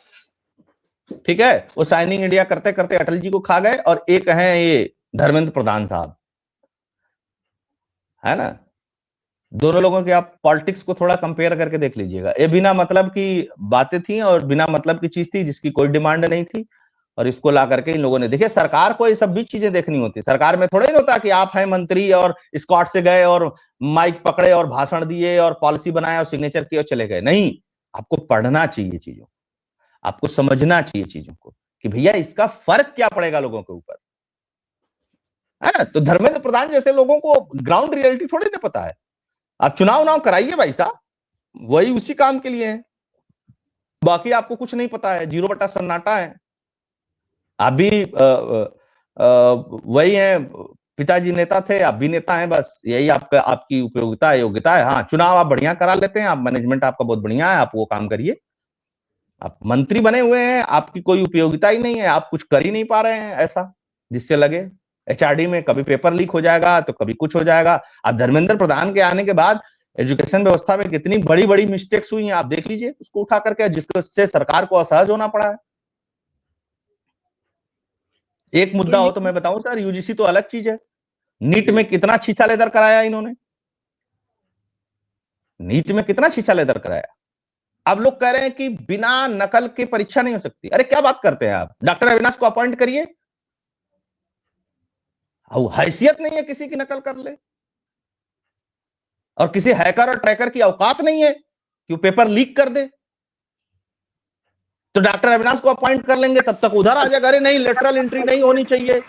ठीक है, वो साइनिंग इंडिया करते करते अटल जी को खा गए, और एक हैं ये धर्मेंद्र प्रधान साहब, है ना। दोनों लोगों की आप पॉलिटिक्स को थोड़ा कंपेयर करके देख लीजिएगा। ये बिना मतलब की बातें थी और बिना मतलब की चीज थी जिसकी कोई डिमांड नहीं थी, और इसको ला करके इन लोगों ने, देखिए सरकार को ये सब भी चीजें देखनी होती है। सरकार में थोड़ा ही होता कि आप हैं मंत्री और स्कॉट से गए और माइक पकड़े और भाषण दिए और पॉलिसी बनाया और सिग्नेचर किए और चले गए। नहीं, आपको पढ़ना चाहिए चीजों, आपको समझना चाहिए चीजों को कि भैया इसका फर्क क्या पड़ेगा लोगों के ऊपर, है ना। तो धर्मेंद्र प्रधान जैसे लोगों को ग्राउंड रियलिटी थोड़ी ना पता है। आप चुनाव कराइए भाई साहब, वही उसी काम के लिए है, बाकी आपको कुछ नहीं पता है, 0 बटा सन्नाटा है। आप भी वही है, पिताजी नेता थे, आप भी नेता हैं, बस यही आपका, आपकी उपयोगिता है, योग्यता है। हाँ, चुनाव आप बढ़िया करा लेते हैं, आप मैनेजमेंट आपका बहुत बढ़िया है, आप वो काम करिए। आप मंत्री बने हुए हैं, आपकी कोई उपयोगिता ही नहीं है, आप कुछ कर ही नहीं पा रहे हैं ऐसा जिससे लगे। एचआरडी में कभी पेपर लीक हो जाएगा तो कभी कुछ हो जाएगा। अब धर्मेंद्र प्रधान के आने के बाद एजुकेशन व्यवस्था में कितनी बड़ी बड़ी मिस्टेक्स हुई हैं, आप देख लीजिए, उसको उठा करके, जिससे सरकार को असहज होना पड़ा है। एक तो मुद्दा हो ये तो मैं बताऊं सर, यूजीसी तो अलग चीज है, नीट में कितना छीछा लेदर कराया इन्होंने, नीट में कितना छीछा लेदर कराया। अब लोग कह रहे हैं कि बिना नकल के परीक्षा नहीं हो सकती। अरे क्या बात करते हैं आप, डॉक्टर अविनाश को अपॉइंट करिए, हैसियत नहीं है किसी की नकल कर ले, और किसी हैकर और ट्रैकर की औकात नहीं है कि वो पेपर लीक कर दे। तो डॉक्टर अविनाश को अपॉइंट कर लेंगे, तब तक उधर आ जाएगा, अरे नहीं लेटरल एंट्री नहीं होनी चाहिए,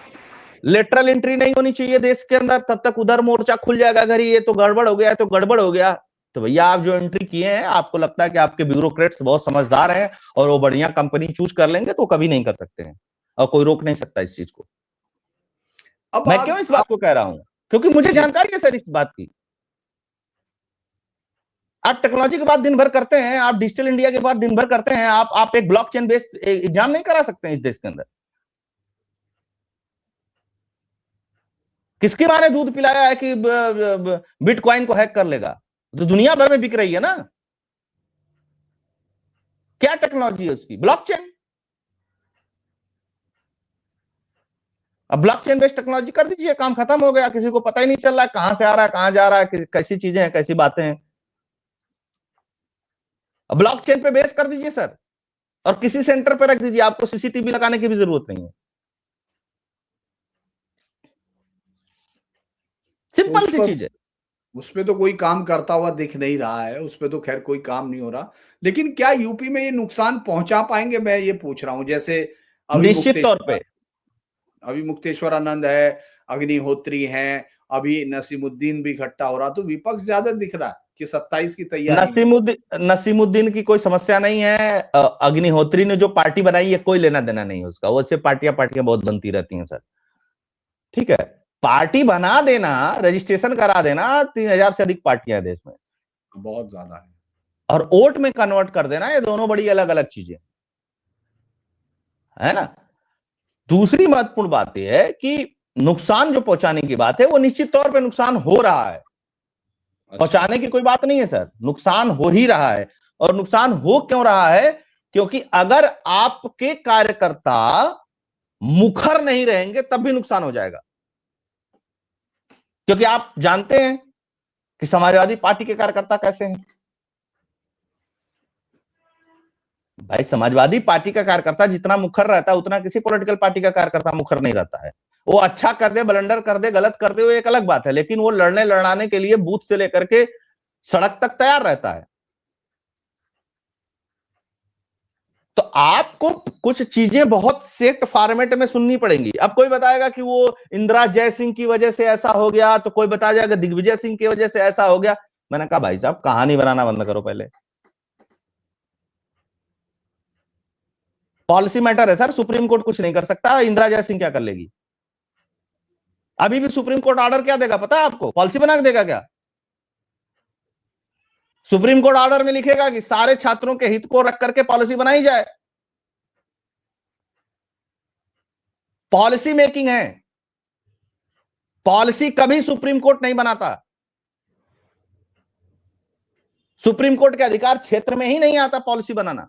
लेटरल एंट्री नहीं होनी चाहिए देश के अंदर, तब तक उधर मोर्चा खुल जाएगा, अगर ये तो गड़बड़ हो गया, तो गड़बड़ हो गया। तो भैया आप जो एंट्री किए हैं, आपको लगता है कि आपके ब्यूरोक्रेट्स बहुत समझदार हैं और वो बढ़िया कंपनी चूज कर लेंगे, तो कभी नहीं कर सकते हैं, और कोई रोक नहीं सकता इस चीज को। अब मैं क्यों इस बात को कह रहा हूं, क्योंकि मुझे जानकारी है सर इस बात की। आप टेक्नोलॉजी के बाद दिन भर करते हैं, आप डिजिटल इंडिया के बाद दिन भर करते हैं, आप एक ब्लॉकचेन बेस्ड एग्जाम नहीं करा सकते हैं इस देश के अंदर। किसकी माँ ने दूध पिलाया है कि बिटकॉइन को हैक कर लेगा, तो दुनिया भर में बिक रही है ना। क्या टेक्नोलॉजी है उसकी, ब्लॉकचेन। अब ब्लॉकचेन बेस्ड टेक्नोलॉजी कर दीजिए, काम खत्म हो गया, किसी को पता ही नहीं चल रहा है कहां से आ रहा है, कहां जा रहा है, कैसी चीजें हैं, कैसी बातें हैं। अब ब्लॉकचेन पे बेस कर दीजिए सर, और किसी सेंटर पे रख दीजिए, आपको सीसीटीवी लगाने की भी जरूरत नहीं है। तो सिंपल सी चीज है। उस पे तो कोई काम करता हुआ दिख नहीं रहा है, उस पे तो खैर कोई काम नहीं हो रहा। लेकिन क्या यूपी में ये नुकसान पहुंचा पाएंगे, मैं ये पूछ रहा हूं। जैसे अभी निश्चित तौर पे अभी मुक्तेश्वर आनंद है, अग्निहोत्री हैं, अभी नसीमुद्दीन भी इकट्ठा हो रहा, तो विपक्ष ज्यादा दिख रहा है कि 27 की तैयारी में। नसीमुद्दीन की कोई समस्या नहीं है। अग्निहोत्री ने जो पार्टी बनाई है कोई लेना देना नहीं है उसका, वैसे पार्टियां बहुत बनती रहती हैं सर, ठीक है। पार्टी बना देना, रजिस्ट्रेशन करा देना, 3,000 से अधिक पार्टियां देश में, बहुत ज्यादा है। और वोट में कन्वर्ट कर देना, ये दोनों बड़ी अलग अलग चीजें है ना। दूसरी महत्वपूर्ण बात यह है कि नुकसान जो पहुंचाने की बात है, वो निश्चित तौर पे नुकसान हो रहा है। पहुंचाने की कोई बात नहीं है सर, नुकसान हो ही रहा है। और नुकसान हो क्यों रहा है, क्योंकि अगर आपके कार्यकर्ता मुखर नहीं रहेंगे तब भी नुकसान हो जाएगा। क्योंकि आप जानते हैं कि समाजवादी पार्टी के कार्यकर्ता कैसे हैं। भाई समाजवादी पार्टी का कार्यकर्ता जितना मुखर रहता है उतना किसी पॉलिटिकल पार्टी का कार्यकर्ता मुखर नहीं रहता है। वो अच्छा कर दे, ब्लंडर कर दे, गलत कर दे, वो एक अलग बात है, लेकिन वो लड़ने लड़ाने के लिए बूथ से लेकर के सड़क तक तैयार रहता है। तो आपको कुछ चीजें बहुत सेट फॉर्मेट में सुननी पड़ेंगी। अब कोई बताएगा कि वो इंदिरा जयसिंह की वजह से ऐसा हो गया, तो कोई बता जाएगा दिग्विजय सिंह की वजह से ऐसा हो गया। मैंने कहा भाई साहब कहानी बनाना बंद करो, पहले पॉलिसी मैटर है सर। सुप्रीम कोर्ट कुछ नहीं कर सकता, इंदिरा जयसिंह क्या कर लेगी? अभी भी सुप्रीम कोर्ट ऑर्डर क्या देगा पता है आपको? पॉलिसी बना के देगा क्या? सुप्रीम कोर्ट ऑर्डर में लिखेगा कि सारे छात्रों के हित को रख करके पॉलिसी बनाई जाए। पॉलिसी मेकिंग है, पॉलिसी कभी सुप्रीम कोर्ट नहीं बनाता। सुप्रीम कोर्ट के अधिकार क्षेत्र में ही नहीं आता पॉलिसी बनाना।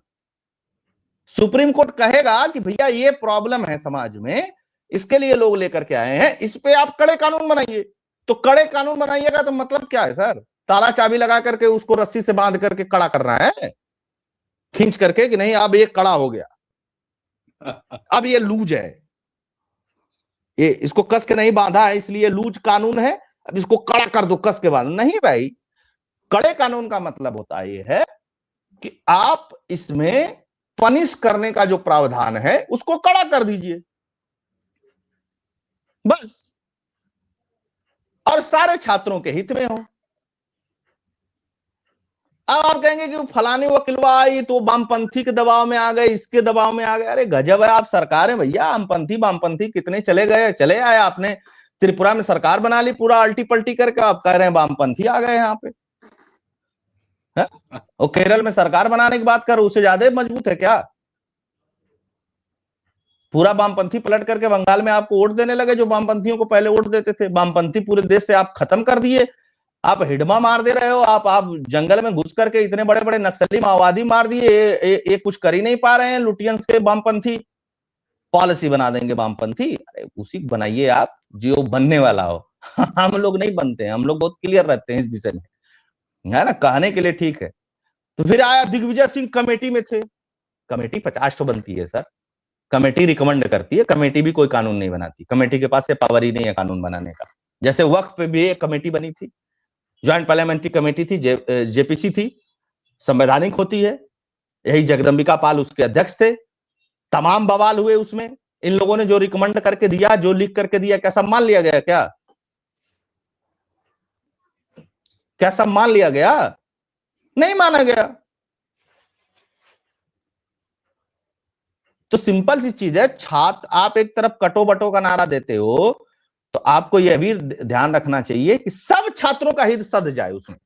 सुप्रीम कोर्ट कहेगा कि भैया ये प्रॉब्लम है समाज में, इसके लिए लोग लेकर के आए हैं, इस पे आप कड़े कानून बनाइए। तो कड़े कानून बनाइएगा तो मतलब क्या है सर? ताला चाबी लगा करके उसको रस्सी से बांध करके कड़ा करना है, खींच करके कि नहीं अब ये कड़ा हो गया, अब ये लूज है, ये इसको कस के नहीं बांधा है इसलिए लूज कानून है, अब इसको कड़ा कर दो, कस के बांध। नहीं भाई, कड़े कानून का मतलब होता है ये है कि आप इसमें पनिश करने का जो प्रावधान है उसको कड़ा कर दीजिए, बस, और सारे छात्रों के हित में हो। अब आप कहेंगे कि फलानी वकीलवा आई तो वामपंथी के दबाव में आ गए, इसके दबाव में आ गए। अरे गजब है, आप सरकार है भैया, वामपंथी वामपंथी कितने चले गए, चले आए। आपने त्रिपुरा में सरकार बना ली पूरा अल्टी पल्टी करके, आप कह रहे हैं वामपंथी आ गए यहाँ पे। और केरल में सरकार बनाने की बात कर, उससे ज्यादा मजबूत है क्या? पूरा वामपंथी पलट करके बंगाल में आपको वोट देने लगे, जो वामपंथियों को पहले वोट देते थे। वामपंथी पूरे देश से आप खत्म कर दिए, आप हिडमा मार दे रहे हो। आप जंगल में घुस करके इतने बड़े बड़े नक्सली माओवादी मार दिए, ये कुछ कर ही नहीं पा रहे हैं लुटियंस के वामपंथी। पॉलिसी बना देंगे वामपंथी, अरे उसी बनाइए आप जो बनने वाला हो। हम लोग नहीं बनते हैं, हम लोग बहुत क्लियर रहते हैं इस विषय में, है ना, कहने के लिए ठीक है। तो फिर आया दिग्विजय सिंह, कमेटी में थे। कमेटी 50 तो बनती है सर, कमेटी रिकमेंड करती है, कमेटी भी कोई कानून नहीं बनाती। कमेटी के पास ये पावर ही नहीं है कानून बनाने का। जैसे वक्फ पे भी एक कमेटी बनी थी, ज्वाइंट पार्लियामेंट्री कमेटी थी, जेपीसी थी, संवैधानिक होती है। यही जगदम्बिका पाल उसके अध्यक्ष थे। तमाम बवाल हुए उसमें। इन लोगों ने जो रिकमेंड करके दिया, जो लिख करके दिया, क्या सब मान लिया गया? क्या सब मान लिया गया? नहीं माना गया। तो सिंपल सी चीज है, छात्र, आप एक तरफ कटो बटो का नारा देते हो, तो आपको यह भी ध्यान रखना चाहिए कि सब छात्रों का हित सध जाए उसमें,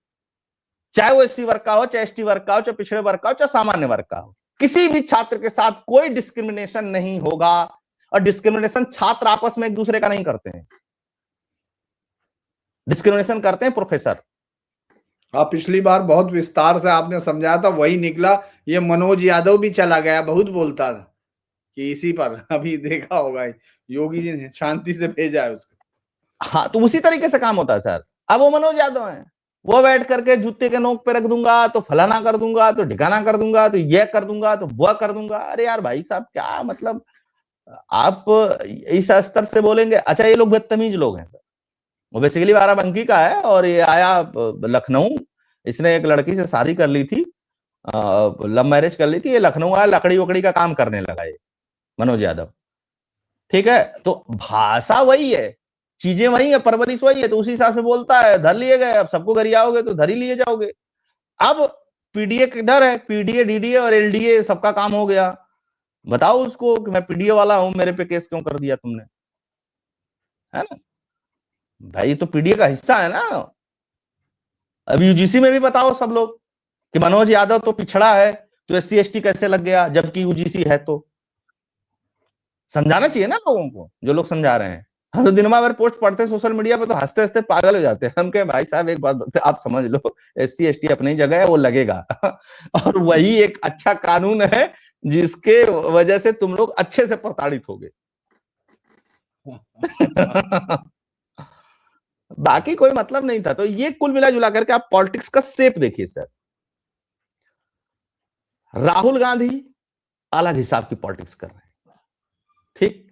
चाहे वो एससी वर्ग का हो, चाहे एसटी वर्ग का हो, चाहे पिछड़े वर्ग का हो, चाहे सामान्य वर्ग का हो। किसी भी छात्र के साथ कोई डिस्क्रिमिनेशन नहीं होगा। और डिस्क्रिमिनेशन छात्र आपस में एक दूसरे का नहीं करते हैं, डिस्क्रिमिनेशन करते हैं प्रोफेसर। हाँ, पिछली बार बहुत विस्तार से आपने समझाया था, वही निकला। ये मनोज यादव भी चला गया, बहुत बोलता था कि इसी पर अभी देखा होगा योगी जी ने शांति से भेजा है उसको। हाँ, तो उसी तरीके से काम होता है सर। अब वो मनोज यादव है, वो बैठ करके जूते के नोक पे रख दूंगा, तो फलाना कर दूंगा, तो ढिकाना कर दूंगा, तो ये कर दूंगा, तो वह कर दूंगा। अरे यार भाई साहब, क्या मतलब, आप इस स्तर से बोलेंगे? अच्छा, ये लोग बदतमीज लोग हैं सर। वो बेसिकली बाराबंकी का है और ये आया लखनऊ। इसने एक लड़की से शादी कर ली थी, लव मैरिज कर ली थी। ये लखनऊ आया, लकड़ी वकड़ी का काम करने लगा ये मनोज यादव। ठीक है, तो भाषा वही है, चीजें वही है, परवरिश वही है, तो उसी हिसाब से बोलता है। धर लिए गए, अब सबको घर आओगे तो धर ही लिए जाओगे। अब पीडीए किधर है? पीडीए, डीडीए और एलडीए सबका काम हो गया। बताओ उसको कि मैं पीडीए वाला हूं, मेरे पे केस क्यों कर दिया तुमने, है ना भाई? तो पीडीए का हिस्सा है ना। अब यूजीसी में भी बताओ सब लोग कि मनोज यादव तो पिछड़ा है, तो एससी एसटी कैसे लग गया, जबकि यूजीसी है। तो समझाना चाहिए ना लोगों को, जो लोग समझा रहे हैं। हम तो दिन भर पोस्ट पढ़ते सोशल मीडिया पे, तो हंसते हंसते पागल हो जाते हैं। हम कहे भाई साहब एक बात आप समझ लो, एससी एसटी अपनी जगह है, वो लगेगा। और वही एक अच्छा कानून है जिसके वजह से तुम लोग अच्छे से प्रताड़ित होगे। बाकी कोई मतलब नहीं था। तो ये कुल मिला जुला करके आप पॉलिटिक्स का शेप देखिए सर। राहुल गांधी अलग हिसाब की पॉलिटिक्स कर रहे हैं। ठीक,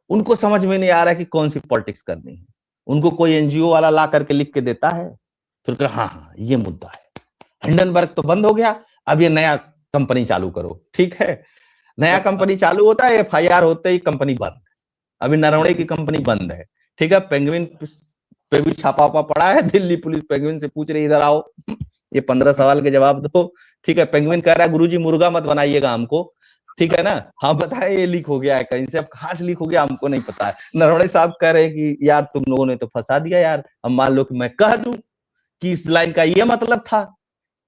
उनको समझ में नहीं आ रहा है कि कौन सी पॉलिटिक्स करनी है। उनको कोई एनजीओ वाला ला करके लिख के देता है, फिर कहा हाँ हाँ ये मुद्दा है। हिंडनबर्ग तो बंद हो गया, अब ये नया कंपनी चालू करो। ठीक है, नया कंपनी चालू होता है, एफआईआर होते ही कंपनी बंद। अभी नरवणे की कंपनी बंद है। ठीक है, पेंगुइन पे भी छापा पड़ा है। दिल्ली पुलिस पेंगुइन से पूछ रही इधर आओ, ये 15 सवाल के जवाब दो। ठीक है, पेंगुइन कह रहा है गुरुजी मुर्गा मत बनाइएगा हमको। ठीक है ना, हाँ बताए ये लीक हो गया है कहीं से, अब कहां से लीक हो गया हमको नहीं पता है। नरवणे साहब कह रहे हैं कि यार तुम लोगों ने तो फंसा दिया यार, अब मान लो कि मैं कह दूं कि इस लाइन का ये मतलब था,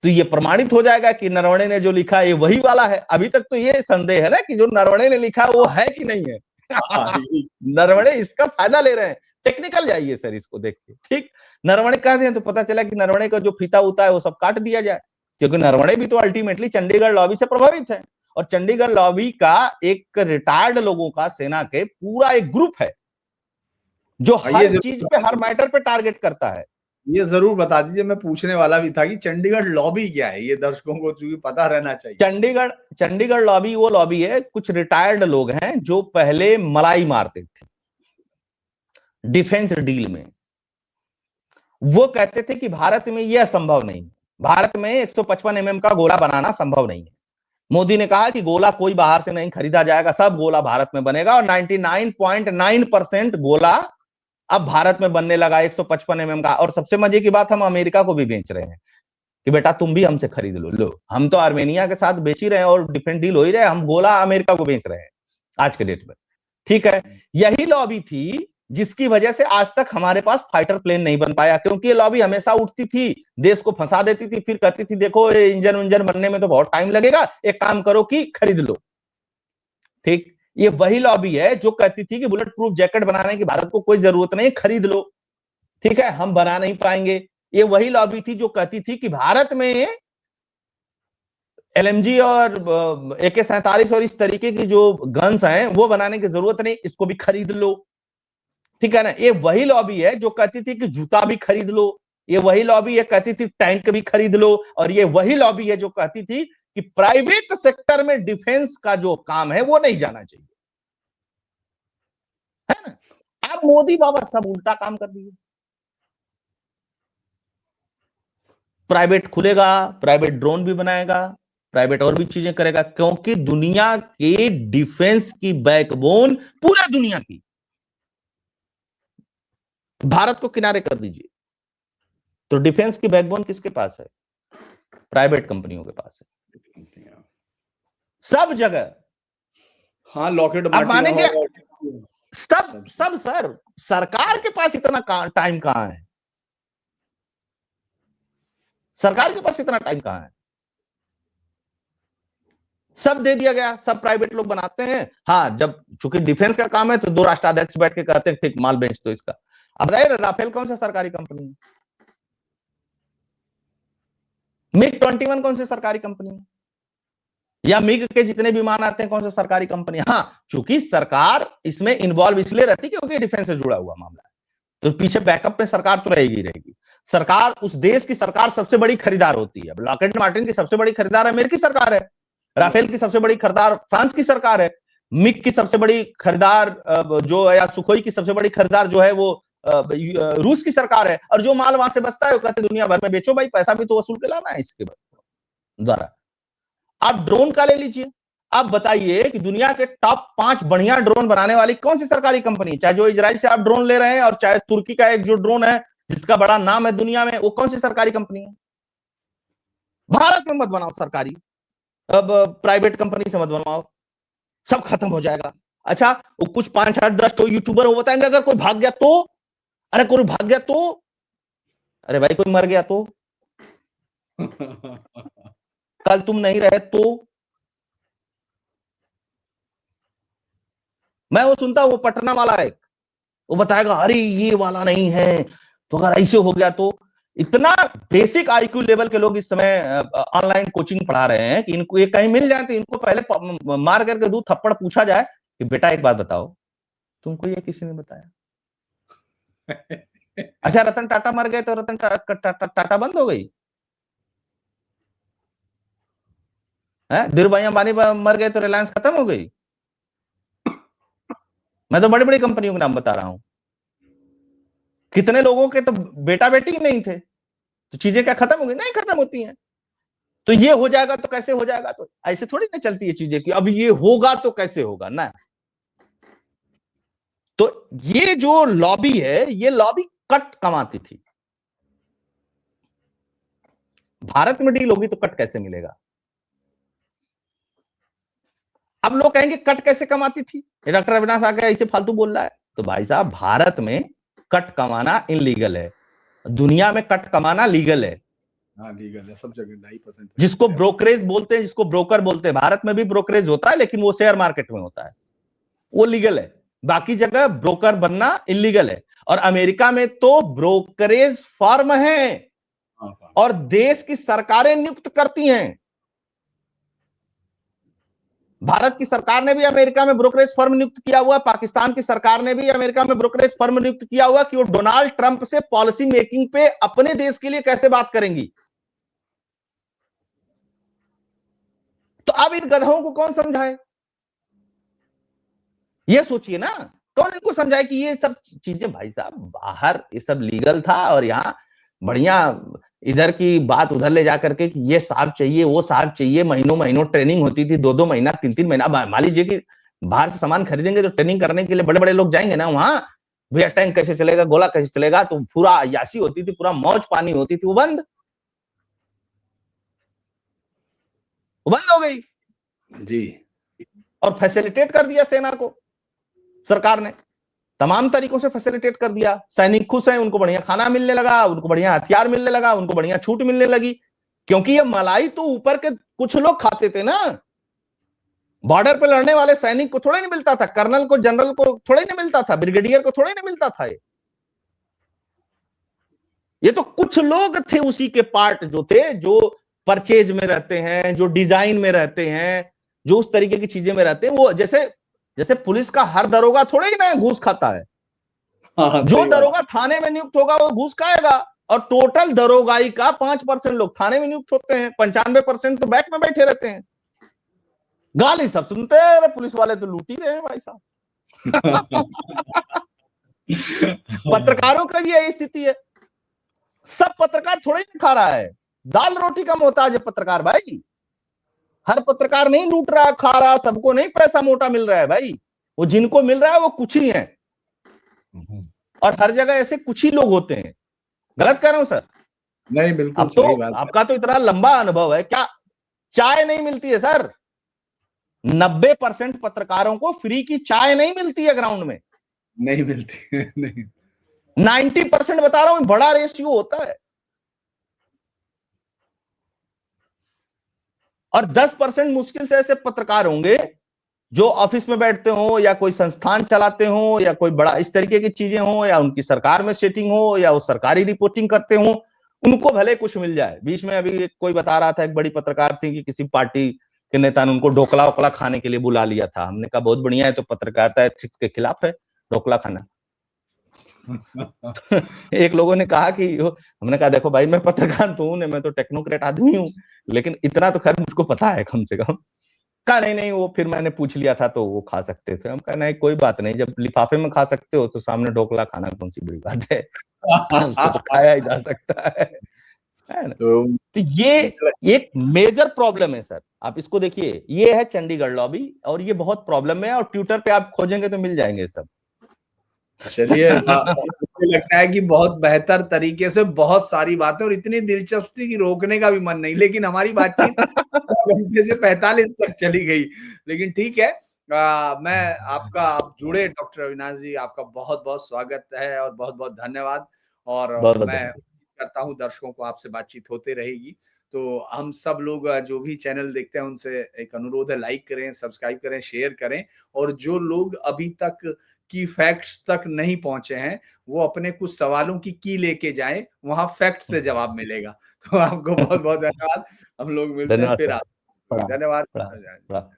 तो ये प्रमाणित हो जाएगा कि नरवणे ने जो लिखा है ये वही वाला है। अभी तक तो ये संदेह है ना कि जो नरवणे ने लिखा है वो है कि नहीं है। नरवणे इसका फायदा ले रहे हैं। टेक्निकल जाइए सर इसको देख के। ठीक, नरवणे कहते हैं तो पता चला कि नरवणे का जो फीता उता है वो सब काट दिया जाए, क्योंकि नरवणे भी तो अल्टीमेटली चंडीगढ़ लॉबी से प्रभावित है। और चंडीगढ़ लॉबी का एक रिटायर्ड लोगों का, सेना के पूरा एक ग्रुप है जो हर चीज पे, हर मैटर पे टारगेट करता है। ये जरूर बता दीजिए, मैं पूछने वाला भी था कि चंडीगढ़ लॉबी क्या है, ये दर्शकों को चूंकि पता रहना चाहिए। चंडीगढ़ लॉबी वो लॉबी है, कुछ रिटायर्ड लोग हैं जो पहले मलाई मारते थे डिफेंस डील में। वो कहते थे कि भारत में यह संभव नहीं, भारत में 155 mm का गोला बनाना संभव नहीं है। मोदी ने कहा कि गोला कोई बाहर से नहीं खरीदा जाएगा, सब गोला भारत में बनेगा, और 99.9% गोला अब भारत में बनने लगा 155 mm का। और सबसे मजे की बात, हम अमेरिका को भी बेच रहे हैं कि बेटा तुम भी हमसे खरीद लो। हम तो आर्मेनिया के साथ बेच ही रहे हैं और डिफेंस डील हो ही रहे हैं, हम गोला अमेरिका को बेच रहे हैं आज के डेट में। ठीक है, यही लॉबी थी जिसकी वजह से आज तक हमारे पास फाइटर प्लेन नहीं बन पाया, क्योंकि ये लॉबी हमेशा उठती थी, देश को फंसा देती थी, फिर कहती थी देखो इंजन उंजन बनने में तो बहुत टाइम लगेगा, एक काम करो कि खरीद लो। ठीक, ये वही लॉबी है जो कहती थी कि बुलेट प्रूफ जैकेट बनाने की भारत को कोई जरूरत नहीं, खरीद लो। ठीक है, हम बना नहीं पाएंगे। ये वही लॉबी थी जो कहती थी कि भारत में एलएमजी और AK-47 और इस तरीके की जो गन्स हैं वो बनाने की जरूरत नहीं, इसको भी खरीद लो। ठीक है ना, ये वही लॉबी है जो कहती थी कि जूता भी खरीद लो। ये वही लॉबी है कहती थी टैंक भी खरीद लो। और ये वही लॉबी है जो कहती थी कि प्राइवेट सेक्टर में डिफेंस का जो काम है वो नहीं जाना चाहिए, है ना। अब मोदी बाबा सब उल्टा काम कर दिए, प्राइवेट खुलेगा, प्राइवेट ड्रोन भी बनाएगा, प्राइवेट और भी चीजें करेगा, क्योंकि दुनिया के डिफेंस की बैकबोन पूरे दुनिया की, भारत को किनारे कर दीजिए तो डिफेंस की बैकबोन किसके पास है? प्राइवेट कंपनियों के पास है, सब जगह। हाँ, लॉकहीड अब मार्टिन मानेंगे और सब सर, सरकार के पास इतना टाइम कहां है? सरकार के पास इतना टाइम कहां है? सब दे दिया गया, सब प्राइवेट लोग बनाते हैं। हाँ, जब चूंकि डिफेंस का काम है तो दो राष्ट्राध्यक्ष बैठ के कहते हैं ठीक माल बेच दो इसका। अब बताइए राफेल कौन सा सरकारी कंपनी है? MiG-21 कौन सी सरकारी कंपनी है? या मिग के जितने विमान आते हैं कौन सा सरकारी कंपनी? हाँ, चूंकि सरकार इसमें इन्वॉल्व इसलिए रहती है क्योंकि डिफेंस से जुड़ा हुआ मामला है, तो पीछे बैकअप में सरकार तो रहेगी। सरकार, उस देश की सरकार सबसे बड़ी खरीदार होती है। लॉकहीड मार्टिन की सबसे बड़ी खरीदार अमेरिकी सरकार है, राफेल की सबसे बड़ी खरीदार फ्रांस की सरकार है, मिग की सबसे बड़ी खरीदार जो, या सुखोई की सबसे बड़ी खरीदार जो है वो रूस की सरकार है। और जो माल वहां से बचता है वो कहते दुनिया भर में बेचो भाई, पैसा भी तो वसूल के लाना है इसके द्वारा। आप ड्रोन का ले लीजिए, आप बताइए कि दुनिया के टॉप 5 बढ़िया ड्रोन बनाने वाली कौन सी सरकारी कंपनी, चाहे जो इजराइल से आप ड्रोन ले रहे हैं और चाहे तुर्की का एक जो ड्रोन है जिसका बड़ा नाम है दुनिया में, वो कौन सी सरकारी कंपनी है? भारत में मत बनाओ सरकारी, अब प्राइवेट कंपनी से मत बनवाओ, सब खत्म हो जाएगा। अच्छा, वो कुछ 5 8 10 तो यूट्यूबर वो बताएंगे अगर कोई भाग गया तो, अरे कोई भाग गया तो, अरे भाई कोई मर गया तो, कल तुम नहीं रहे तो। मैं वो सुनता हूं, वो पटना वाला है, वो बताएगा अरे ये वाला नहीं है तो अगर ऐसे हो गया तो। इतना बेसिक आईक्यू लेवल के लोग इस समय ऑनलाइन कोचिंग पढ़ा रहे हैं कि इनको ये कहीं मिल जाए तो इनको पहले मार करके 2 थप्पड़ पूछा जाए कि बेटा एक बात बताओ, तुमको ये किसी ने बताया? अच्छा, रतन टाटा मर गए तो रतन टाटा बंद हो गई? है? धीरूभाई अंबानी मर गए तो रिलायंस खत्म हो गई? मैं तो बड़ी बड़ी कंपनियों के नाम बता रहा हूं। कितने लोगों के तो बेटा बेटी ही नहीं थे, तो चीजें क्या खत्म हो गई? नहीं खत्म होती हैं। तो ये हो जाएगा तो कैसे हो जाएगा, तो ऐसे थोड़ी ना चलती है चीजें कि अब ये होगा तो कैसे होगा ना। तो ये जो लॉबी है, ये लॉबी कट कमाती थी। भारत में डील होगी तो कट कैसे मिलेगा? अब लोग कहेंगे कट कैसे कमाती थी, डॉक्टर अविनाश आके ऐसे फालतू बोल रहा है। तो भाई साहब, भारत में कट कमाना इनलीगल है, दुनिया में कट कमाना लीगल है। हाँ लीगल है, सब जगह 2.5% जिसको ब्रोकरेज बोलते हैं, जिसको ब्रोकर बोलते हैं, भारत में भी ब्रोकरेज होता है, लेकिन वो शेयर मार्केट में होता है, वो लीगल है। बाकी जगह ब्रोकर बनना इलीगल है। और अमेरिका में तो ब्रोकरेज फर्म है और देश की सरकारें नियुक्त करती हैं। भारत की सरकार ने भी अमेरिका में ब्रोकरेज फर्म नियुक्त किया हुआ है, पाकिस्तान की सरकार ने भी अमेरिका में ब्रोकरेज फर्म नियुक्त किया हुआ कि वो डोनाल्ड ट्रंप से पॉलिसी मेकिंग पे अपने देश के लिए कैसे बात करेंगी। तो अब इन गधों को कौन समझाए? ये सोचिए ना, कौन इनको समझाए कि ये सब चीजें, भाई साहब बाहर ये सब लीगल था और यहाँ बढ़िया इधर की बात उधर ले जाकर के ये साहब चाहिए, वो साहब चाहिए, महीनों महीनों ट्रेनिंग होती थी, 2-2 महीना 3-3 महीना। मान लीजिए कि बाहर से सामान खरीदेंगे तो ट्रेनिंग करने के लिए बड़े बड़े लोग जाएंगे ना वहां, भैया टैंक कैसे चलेगा, गोला कैसे चलेगा, तो पूरा अयासी होती थी, पूरा मौज पानी होती थी, वो बंद हो गई जी। और फैसिलिटेट कर दिया सेना को सरकार ने, तमाम तरीकों से फैसिलिटेट कर दिया। सैनिक खुश हैं, उनको बढ़िया खाना मिलने लगा, उनको बढ़िया हथियार मिलने लगा, उनको बढ़िया छूट मिलने लगी। क्योंकि ये मलाई तो ऊपर के कुछ लोग खाते थे ना, बॉर्डर पे लड़ने वाले सैनिक को थोड़ा नहीं मिलता था, कर्नल को, जनरल को थोड़ा नहीं मिलता था, ब्रिगेडियर को थोड़ा नहीं मिलता था। ये तो कुछ लोग थे उसी के पार्ट जो थे, जो परचेज में रहते हैं, जो डिजाइन में रहते हैं, जो उस तरीके की चीजें में रहते हैं। वो जैसे पुलिस का हर दरोगा थोड़ा ही ना घूस खाता है। हाँ, जो दरोगा थाने में नियुक्त होगा वो घूस खाएगा, और टोटल दरोगाई का 5% लोग थाने में नियुक्त होते हैं, 95% तो बैक में बैठे रहते हैं। गाली सब सुनते हैं, पुलिस वाले तो लूट ही रहे हैं भाई साहब। पत्रकारों का भी यही स्थिति है। सब पत्रकार थोड़ा ही खा रहा है, दाल रोटी का मोहताज है पत्रकार भाई। हर पत्रकार नहीं लूट रहा, खा रहा, सबको नहीं पैसा मोटा मिल रहा है भाई। वो जिनको मिल रहा है वो कुछ ही है, और हर जगह ऐसे कुछ ही लोग होते हैं। गलत कह रहा हूं सर? नहीं बिल्कुल अब तो सही बात है। आपका तो इतना लंबा अनुभव है, क्या चाय नहीं मिलती है सर? 90% पत्रकारों को फ्री की चाय नहीं मिलती है ग्राउंड में, नहीं मिलती है, नहीं। 90% बता रहा हूं, बड़ा रेशियो होता है। और 10% मुश्किल से ऐसे पत्रकार होंगे जो ऑफिस में बैठते हो, या कोई संस्थान चलाते हो, या कोई बड़ा इस तरीके की चीजें हो, या उनकी सरकार में सेटिंग हो, या वो सरकारी रिपोर्टिंग करते हो, उनको भले कुछ मिल जाए। बीच में अभी कोई बता रहा था, एक बड़ी पत्रकार थी, कि किसी पार्टी के नेता ने उनको ढोकला वोकला खाने के लिए बुला लिया था। हमने कहा बहुत बढ़िया है, तो पत्रकारिता एथिक्स के खिलाफ है ढोकला खाना। एक लोगों ने कहा कि हमने कहा देखो भाई, मैं पत्रकार तो हूं, मैं तो टेक्नोक्रेट आदमी हूं, लेकिन इतना तो खैर मुझको पता है कम से कम। कहा नहीं वो फिर मैंने पूछ लिया था तो वो खा सकते थे। हम कहा नहीं कोई बात नहीं, जब लिफाफे में खा सकते हो तो सामने ढोकला खाना कौन सी बड़ी बात है, उसको तो खाया ही जा सकता है ना? तो ये एक मेजर प्रॉब्लम है सर, आप इसको देखिए। ये है चंडीगढ़ लॉबी, और ये बहुत प्रॉब्लम है, और ट्विटर पे आप खोजेंगे तो मिल जाएंगे सब। चलिए, मुझे लगता है कि बहुत बेहतर तरीके से बहुत सारी बातें, और इतनी दिलचस्पी की रोकने का भी मन नहीं, लेकिन हमारी बातचीत घंटे से 45 तक चली गई। लेकिन ठीक है, मैं आप जुड़े डॉक्टर अविनाश जी, आपका बहुत बहुत स्वागत है और बहुत बहुत धन्यवाद। और मैं करता हूँ दर्शकों को आपसे बातचीत होते रहेगी। तो हम सब लोग जो भी चैनल देखते हैं उनसे एक अनुरोध है, लाइक करें, सब्सक्राइब करें, शेयर करें, और जो लोग अभी तक की फैक्ट्स तक नहीं पहुंचे हैं वो अपने कुछ सवालों की लेके जाएं, वहां फैक्ट से जवाब मिलेगा। तो आपको बहुत बहुत धन्यवाद। हम लोग मिलते हैं फिर। आप धन्यवाद।